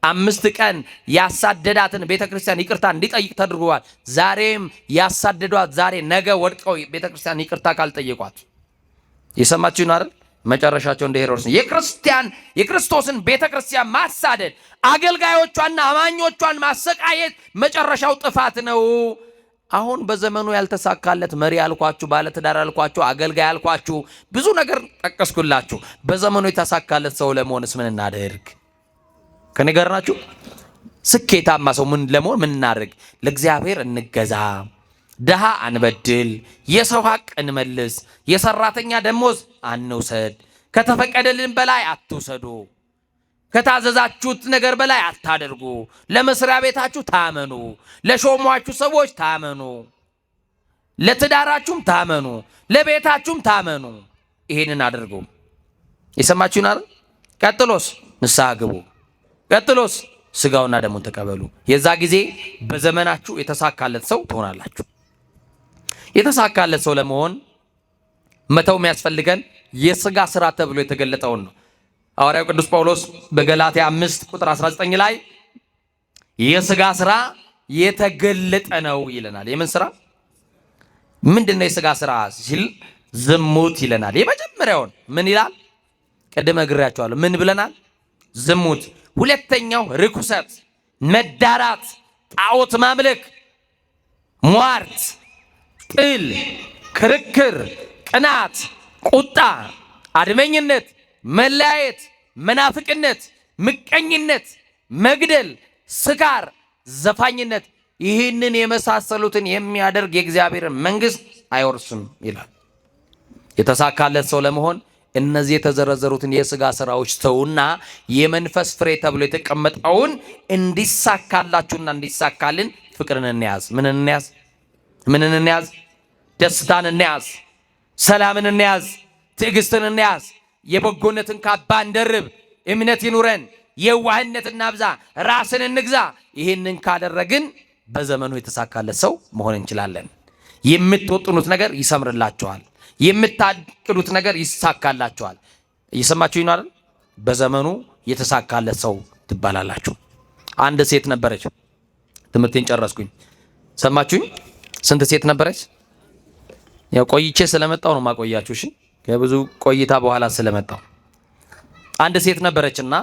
5 ቀን ያሳደዳትን ቤተክርስቲያን ይቅርታ እንዲጠይቅ ተደርጓል። ዛሬም ያሳደዷት ዛሬ ነገ ወድቀው ቤተክርስቲያን ይቅርታ ካልጠየቋት የሰማችሁ ነው አይደል? መጨረሻቸው እንደ ሄሮድስ ነው። የክርስቶስን ቤተክርስቲያን ማሳደድ፣ አገልጋዮቿና አማኞቿን ማሰቃየት መጨረሻው ጥፋት ነው። አሁን በዘመኑ ያልተሳካለት መሪ ያልኳችሁ፣ ባለትዳር ያልኳችሁ፣ አገልጋይ ያልኳችሁ ብዙ ነገር ጠቀስኩላችሁ። በዘመኑ የተሳካለት ሰው ለመሆንስ ምን እናደርግ? ከኔ ጋር ናችሁ? ስኬታማ ሰው ምን ለመሆን ምን እናደርግ? ለእግዚአብሔር እንገዛ፣ ድሃ አንበድል፣ የሰው ሀቅ እንመልስ፣ የሰራተኛ ደሞዝ አንውሰድ፣ ከተፈቀደልን በላይ አትውሰዱ፣ ከታዘዛችሁት ነገር በላይ አታደርጉ፣ ለመስሪያ ቤታችሁ ታመኑ፣ ለሾሟችሁ ሰዎች ታመኑ፣ ለትዳራችሁም ታመኑ፣ ለቤታችሁም ታመኑ። ይሄንን አድርጉ። የሰማችሁን አይደል? ቀጥሎስ ንስሐ ግቡ። ቀጥሎስ ስጋውና ደሙን ተቀበሉ። የዛ ጊዜ በዘመናችሁ የተሳካለት ሰው ትሆናላችሁ። የተሳካለት ሰው ለመሆን መተው የሚያስፈልገን የስጋ ስራ ተብሎ የተገለጠውን ነው። ሐዋርያው ቅዱስ ጳውሎስ በገላትያ 5 ቁጥር 19 ላይ የስጋ ስራ የተገለጠ ነው ይለናል። የምን ስራ? ምንድነው የስጋ ስራ ሲል ዝሙት ይለናል። የመጀመሪያውን ምን ይላል? ቀደም ነግሬያችኋለሁ። ምን ብለናል? ዝሙት። ሁለተኛው ርኩሰት፣ መዳራት፣ ጣዖት ማምለክ፣ ሟርት፣ ጥል፣ ክርክር፣ ቅናት፣ ቁጣ፣ አድመኝነት፣ መለያየት፣ መናፍቅነት፣ ምቀኝነት፣ መግደል፣ ስካር፣ ዘፋኝነት፣ ይህንን የመሳሰሉትን የሚያደርግ የእግዚአብሔርን መንግሥት አይወርስም ይላል። የተሳካለት ሰው ለመሆን እነዚህ የተዘረዘሩትን የሥጋ ሥራዎች ተውና የመንፈስ ፍሬ ተብሎ የተቀመጠውን እንዲሳካላችሁና እንዲሳካልን ፍቅርን እንያዝ። ምንን እንያዝ? ምንን እንያዝ? ደስታን እንያዝ፣ ሰላምን እንያዝ፣ ትዕግስትን እንያዝ፣ የበጎነትን ካባ እንደርብ፣ እምነት ይኑረን፣ የዋህነት እናብዛ፣ ራስን እንግዛ። ይህንን ካደረግን በዘመኑ የተሳካለት ሰው መሆን እንችላለን። የምትወጥኑት ነገር ይሰምርላችኋል። የምታቅዱት ነገር ይሳካላችኋል። እየሰማችሁ ይኖራል። በዘመኑ የተሳካለት ሰው ትባላላችሁ። አንድ ሴት ነበረች። ትምህርቴን ጨረስኩኝ። ሰማችሁኝ? ስንት ሴት ነበረች? ያው ቆይቼ ስለመጣው ነው ማቆያችሁ። እሺ ከብዙ ቆይታ በኋላ ስለመጣው አንድ ሴት ነበረችና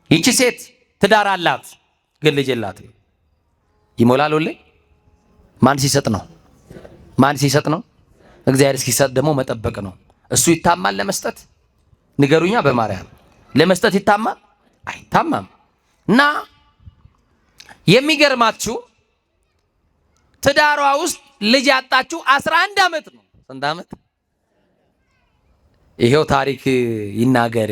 ይቺ ሴት ትዳር አላት፣ ግን ልጅ የላትም። ይሞላል ሁሌ። ማን ሲሰጥ ነው? ማን ሲሰጥ ነው? እግዚአብሔር ሲሰጥ ደግሞ መጠበቅ ነው። እሱ ይታማል ለመስጠት? ንገሩኛ በማርያም ለመስጠት ይታማል? አይታማም። እና የሚገርማችሁ ትዳሯ ውስጥ ልጅ ያጣችሁ 11 ዓመት ነው። ስንት ዓመት? ይሄው ታሪክ ይናገር።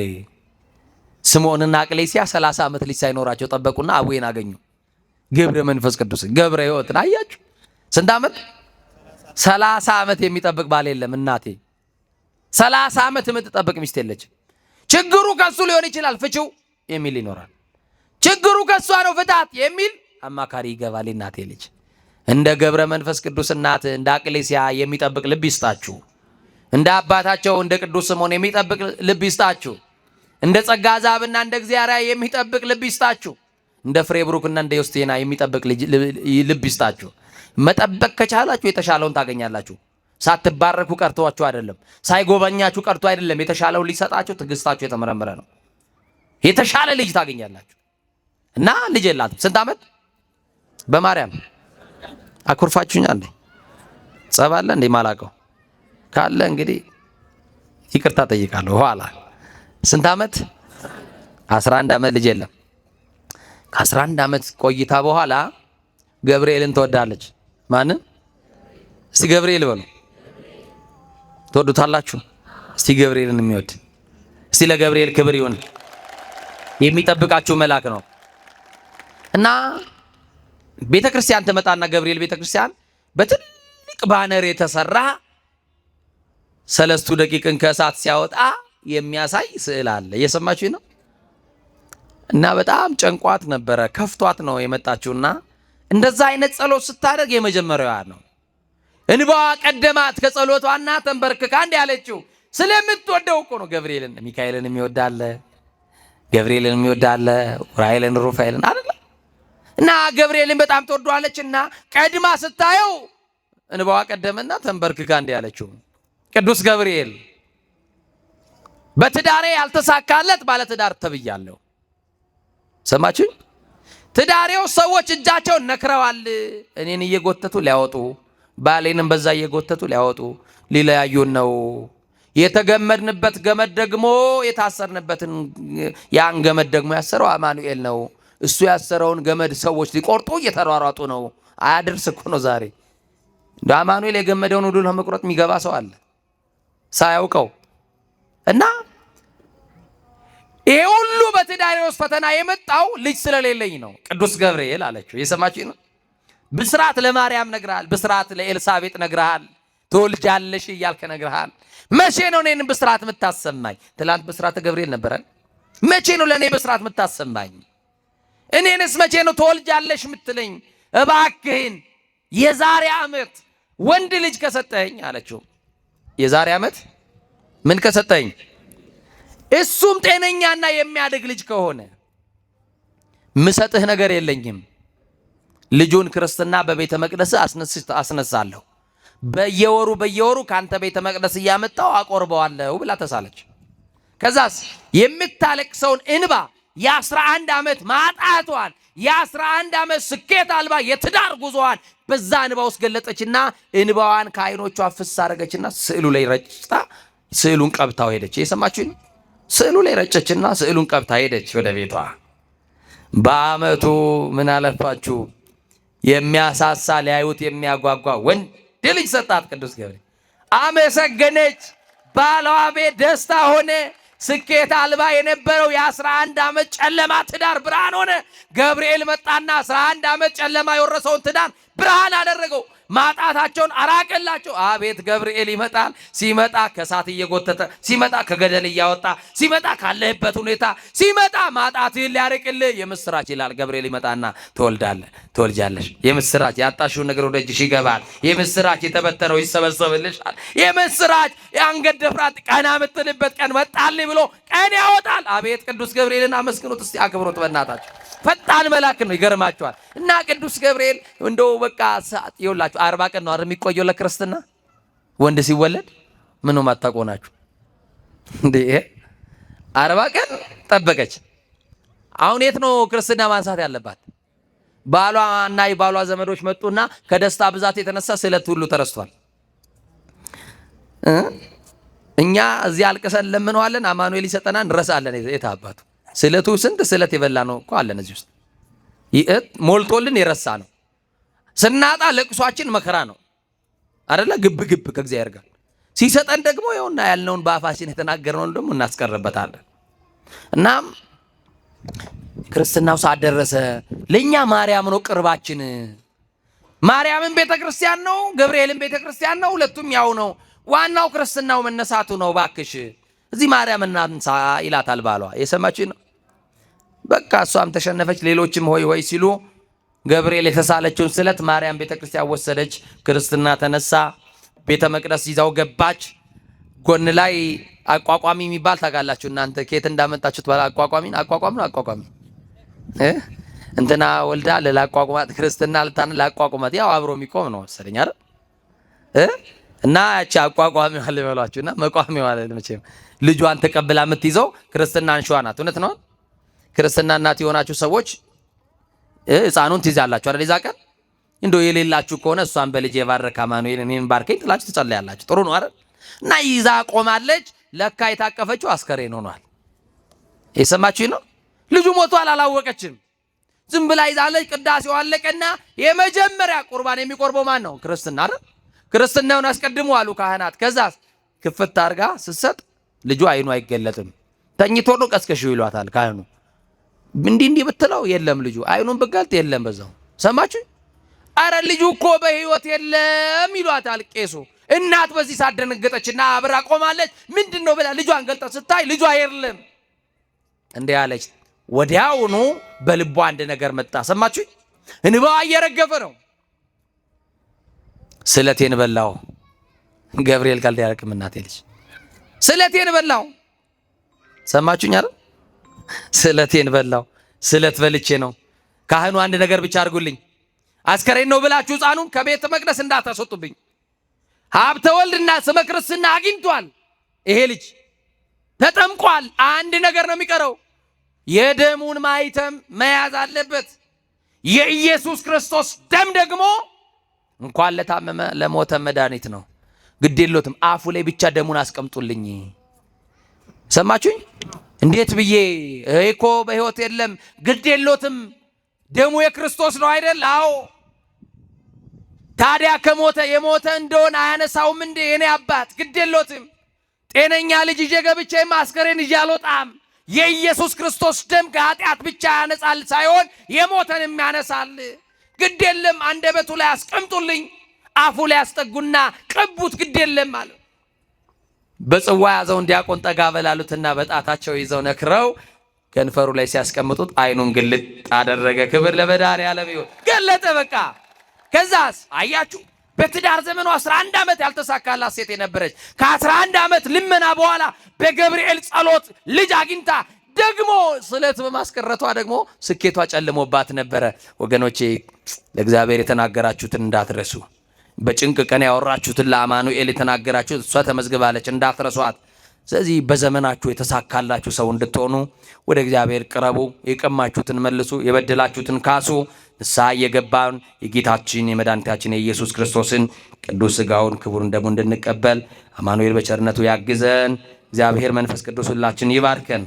ስምዖንና አቅሌስያ 30 ዓመት ልጅ ሳይኖራቸው ጠበቁና አቡዬን አገኙ። ገብረ መንፈስ ቅዱስ ገብረ ሕይወትን አያችሁ። ስንት ዓመት? 30 ዓመት የሚጠብቅ ባል የለም እናቴ። 30 ዓመት የምትጠብቅ ሚስት የለችም። ችግሩ ከሱ ሊሆን ይችላል ፍቺው የሚል ይኖራል። ችግሩ ከሷ ነው ፍታት የሚል አማካሪ ይገባል። እናቴ ልጅ እንደ ገብረ መንፈስ ቅዱስ እናት እንደ አቅሌስያ የሚጠብቅ ልብ ይስጣችሁ። እንደ አባታቸው እንደ ቅዱስ ስምዖን የሚጠብቅ ልብ ይስጣችሁ። እንደ ጸጋ ዛብና እንደ እግዚአብሔር የሚጠብቅ ልብ ይስጣችሁ። እንደ ፍሬ ብሩክና እንደ ዮስቴና የሚጠብቅ ልብ ይስጣችሁ። መጠበቅ ከቻላችሁ የተሻለውን ታገኛላችሁ። ሳትባረኩ ቀርቷችሁ አይደለም፣ ሳይጎበኛችሁ ቀርቶ አይደለም። የተሻለውን ሊሰጣችሁ ትዕግስታችሁ የተመረመረ ነው። የተሻለ ልጅ ታገኛላችሁ። እና ልጅ የላትም። ስንት ዓመት? በማርያም አኩርፋችሁኛል። ጸባለ እንዴ ማላቀው ካለ እንግዲህ ይቅርታ ጠይቃለሁ ኋላ። ስንት ዓመት? 11 ዓመት ልጅ የለም። ከ11 ዓመት ቆይታ በኋላ ገብርኤልን ትወዳለች። ማንን? እስቲ ገብርኤል በሉ። ትወዱታላችሁ? እስቲ ገብርኤልን የሚወድ እስቲ ለገብርኤል ክብር ይሁን። የሚጠብቃችሁ መልአክ ነው። እና ቤተ ክርስቲያን ትመጣና ገብርኤል ቤተ ክርስቲያን በትልቅ ባነር የተሰራ 3 ደቂቅን ከእሳት ሲያወጣ የሚያሳይ ስዕል አለ። እየሰማችሁኝ ነው? እና በጣም ጨንቋት ነበረ፣ ከፍቷት ነው የመጣችውና እንደዛ አይነት ጸሎት ስታደርግ የመጀመሪያዋ ነው። እንባዋ ቀደማት ከጸሎቷና ተንበርክካ እንዲህ ያለችው ስለምትወደው እኮ ነው። ገብርኤልን ሚካኤልን የሚወዳለ፣ ገብርኤልን የሚወዳለ፣ ኡራኤልን ሩፋኤልን አይደለ? እና ገብርኤልን በጣም ትወዷለችና ቀድማ ስታየው እንባዋ ቀደመና ተንበርክካ እንዲህ ያለችው ቅዱስ ገብርኤል በትዳሬ ያልተሳካለት ባለ ትዳር ተብያለሁ። ሰማችሁ? ትዳሬው ሰዎች እጃቸውን ነክረዋል፣ እኔን እየጎተቱ ሊያወጡ፣ ባሌንም በዛ እየጎተቱ ሊያወጡ ሊለያዩን ነው። የተገመድንበት ገመድ ደግሞ የታሰርንበትን ያን ገመድ ደግሞ ያሰረው አማኑኤል ነው። እሱ ያሰረውን ገመድ ሰዎች ሊቆርጡ እየተሯሯጡ ነው። አያደርስ እኮ ነው ዛሬ። እንደ አማኑኤል የገመደውን ሁሉ ለመቁረጥ የሚገባ ሰው አለ ሳያውቀው። እና ይሄ ሁሉ በትዳሬ ውስጥ ፈተና የመጣው ልጅ ስለሌለኝ ነው። ቅዱስ ገብርኤል አለችው። የሰማችሁ ነው? ብስራት ለማርያም ነግረሃል፣ ብስራት ለኤልሳቤጥ ነግረሃል፣ ትወልጃለሽ እያልከ ነግረሃል። መቼ ነው እኔን ብስራት የምታሰማኝ? ትላንት ብስራት ገብርኤል ነበረን። መቼ ነው ለእኔ ብስራት የምታሰማኝ? እኔንስ መቼ ነው ትወልጃለሽ የምትለኝ? እባክህን የዛሬ ዓመት ወንድ ልጅ ከሰጠኝ አለችው። የዛሬ ዓመት ምን ከሰጠኝ? እሱም ጤነኛና የሚያድግ ልጅ ከሆነ ምሰጥህ ነገር የለኝም። ልጁን ክርስትና በቤተ መቅደስ አስነሳለሁ። በየወሩ ካንተ ቤተ መቅደስ እያመጣው አቆርበዋለሁ ብላ ተሳለች። ከዛስ የምታለቅሰውን እንባ የ11 ዓመት ማጣቷን የ11 ዓመት ስኬት አልባ የትዳር ጉዞዋን በዛ እንባ ውስጥ ገለጠችና እንባዋን ከዓይኖቿ ፍስ አረገችና ስዕሉ ላይ ረጭታ ስዕሉን ቀብታው ሄደች። የሰማችሁኝ? ስዕሉ ላይ ረጨችና ስዕሉን ቀብታ ሄደች ወደ ቤቷ። በዓመቱ ምን አለፋችሁ የሚያሳሳ ሊያዩት የሚያጓጓ ወንድ ልጅ ሰጣት ቅዱስ ገብርኤል። አመሰገነች። ባሏ ቤት ደስታ ሆነ። ስኬት አልባ የነበረው የ11 ዓመት ጨለማ ትዳር ብርሃን ሆነ። ገብርኤል መጣና 11 ዓመት ጨለማ የወረሰውን ትዳር ብርሃን አደረገው። ማጣታቸውን አራቀላቸው። አቤት ገብርኤል ይመጣል። ሲመጣ ከእሳት እየጎተተ ሲመጣ፣ ከገደል እያወጣ ሲመጣ፣ ካለህበት ሁኔታ ሲመጣ ማጣትህን ሊያርቅልህ የምስራች ይላል። ገብርኤል ይመጣና ትወልዳለህ፣ ትወልጃለሽ። የምስራች ያጣሽውን ነገር ወደ እጅሽ ይገባል። የምስራች የተበተነው ይሰበሰብልሻል። የምስራች የአንገት ደፍራት ቀና የምትልበት ቀን መጣልኝ ብሎ ቀን ያወጣል። አቤት ቅዱስ ገብርኤልን አመስግኑት እስቲ፣ አክብሩት በእናታችሁ። ፈጣን መልአክ ነው። ይገርማችኋል። እና ቅዱስ ገብርኤል እንደው በቃ ይኸውላችሁ 40 ቀን ነው አይደል የሚቆየው ለክርስትና ወንድ ሲወለድ። ምኑም አታውቁ ናችሁ እንዴ? 40 ቀን ጠበቀች። አሁን የት ነው ክርስትና ማንሳት ያለባት? ባሏ እና የባሏ ዘመዶች መጡና ከደስታ ብዛት የተነሳ ስለት ሁሉ ተረስቷል። እኛ እዚህ አልቅሰን ለምነዋለን፣ አማኑኤል ይሰጠናል፣ እንረሳለን። የት አባቱ ስለቱ ስንት ስለት የበላ ነው እኮ አለን እዚህ ውስጥ ሞልቶልን የረሳ ነው። ስናጣ ለቅሷችን መከራ ነው አይደለ? ግብ ግብ ከእግዚአብሔር ጋር ሲሰጠን ደግሞ ይኸውና ያልነውን በአፋችን የተናገርነውን ደግሞ እናስቀርበታለን። እናም ክርስትናው ሰዓት ደረሰ። ለኛ ማርያም ነው ቅርባችን። ማርያምን ቤተክርስቲያን ነው፣ ገብርኤልን ቤተክርስቲያን ነው። ሁለቱም ያው ነው። ዋናው ክርስትናው መነሳቱ ነው። ባክሽ እዚህ ማርያም እናንሳ ይላታል ባሏ። የሰማችኝ ነው። በቃ እሷም ተሸነፈች። ሌሎችም ሆይ ሆይ ሲሉ ገብርኤል የተሳለችውን ስለት ማርያም ቤተክርስቲያን ወሰደች። ክርስትና ተነሳ። ቤተ መቅደስ ይዛው ገባች። ጎን ላይ አቋቋሚ የሚባል ታውቃላችሁ እናንተ ከየት እንዳመጣችሁት? ባላ አቋቋሚ እንትና ወልዳ ለላቋቁማት ክርስትና ላቋቁማት ያው አብሮ የሚቆም ነው መሰለኝ አይደል? እና ያቺ አቋቋሚ ማለት ይበሏችሁና መቋሚ ማለት መቼም ልጇን ተቀብላ የምትይዘው ክርስትና አንሺዋ ናት። እውነት ነው። ክርስትና እናት የሆናችሁ ሰዎች ሕፃኑን ትይዛላችሁ አይደል? ይዛ ቀን እንደው የሌላችሁ ከሆነ እሷን በልጅ የባረከ አማኑኤል እኔን ባርከኝ ጥላችሁ ትጸልያላችሁ። ጥሩ ነው አይደል? እና ይዛ ቆማለች። ለካ የታቀፈችው አስከሬን ሆኗል። የሰማችሁኝ ነው። ልጁ ሞቷል፣ አላወቀችም። ዝም ብላ ይዛለች። ቅዳሴው አለቀና የመጀመሪያ ቁርባን የሚቆርበው ማን ነው? ክርስትና አይደል? ክርስትናውን አስቀድሙ አሉ ካህናት። ከዛ ክፍት አድርጋ ስትሰጥ ልጁ አይኑ አይገለጥም። ተኝቶ ነው ቀስቀሽው ይሏታል ካህኑ። እንዲህ ብትለው የለም ልጁ አይኑን ብገልጥ የለም በዛው። ሰማችሁ? አረ ልጁ እኮ በህይወት የለም ይሏታል ቄሱ። እናት በዚህ ሳደነገጠችና አብራ ቆማለች። ምንድነው ብላ ልጇን ገልጣ ስታይ ልጇ የለም እንዴ አለች። ወዲያውኑ በልቧ አንድ ነገር መጣ። ሰማችሁ? እንባዋ እየረገፈ ነው። ስለቴን በላው። ገብርኤል ቀልድ ያረክም እናቴ ልጅ ስለቴን በላው። ሰማችሁኝ አይደል? ስለቴን በላው። ስለት በልቼ ነው። ካህኑ አንድ ነገር ብቻ አድርጉልኝ፣ አስከሬን ነው ብላችሁ ሕፃኑን ከቤተ መቅደስ እንዳታስወጡብኝ። ሀብተ ወልድና ስመ ክርስትና አግኝቷል። ይሄ ልጅ ተጠምቋል። አንድ ነገር ነው የሚቀረው፣ የደሙን ማይተም መያዝ አለበት። የኢየሱስ ክርስቶስ ደም ደግሞ እንኳን ለታመመ ለሞተ መድኃኒት ነው። ግድ የለዎትም አፉ ላይ ብቻ ደሙን አስቀምጡልኝ። ሰማችሁኝ? እንዴት ብዬ እኮ በህይወት የለም። ግድ የለዎትም ደሙ የክርስቶስ ነው አይደል? አዎ። ታዲያ ከሞተ የሞተ እንደሆነ አያነሳውም እንዴ? የኔ አባት ግድ የለዎትም። ጤነኛ ልጅ ይዤ ገብቼም አስከሬን ይዤ አልወጣም። የኢየሱስ ክርስቶስ ደም ከኃጢአት ብቻ ያነጻል ሳይሆን የሞተንም ያነሳል። ግድ የለም አንደበቱ ላይ አስቀምጡልኝ፣ አፉ ላይ አስጠጉና ቀቡት። ግድ የለም አለ። በጽዋ ያዘውን ዲያቆን ጠጋ በላሉትና በጣታቸው ይዘው ነክረው ከንፈሩ ላይ ሲያስቀምጡት አይኑን ግልጥ አደረገ። ክብር ለመድኃኔዓለም ይሁን። ገለጠ በቃ። ከዛስ አያችሁ በትዳር ዘመኑ 11 ዓመት ያልተሳካላት ሴት የነበረች ከ11 ዓመት ልመና በኋላ በገብርኤል ጸሎት ልጅ አግኝታ ደግሞ ስለት በማስቀረቷ ደግሞ ስኬቷ ጨልሞባት ነበረ። ወገኖቼ ለእግዚአብሔር የተናገራችሁትን እንዳትረሱ። በጭንቅ ቀን ያወራችሁትን ለአማኑኤል የተናገራችሁት እሷ ተመዝግባለች፣ እንዳትረሷት። ስለዚህ በዘመናችሁ የተሳካላችሁ ሰው እንድትሆኑ ወደ እግዚአብሔር ቅረቡ። የቀማችሁትን መልሱ፣ የበደላችሁትን ካሱ። ንስሐ እየገባን የጌታችን የመድኃኒታችን የኢየሱስ ክርስቶስን ቅዱስ ሥጋውን ክቡርን ደሙን እንድንቀበል አማኑኤል በቸርነቱ ያግዘን። እግዚአብሔር መንፈስ ቅዱስ ሁላችን ይባርከን።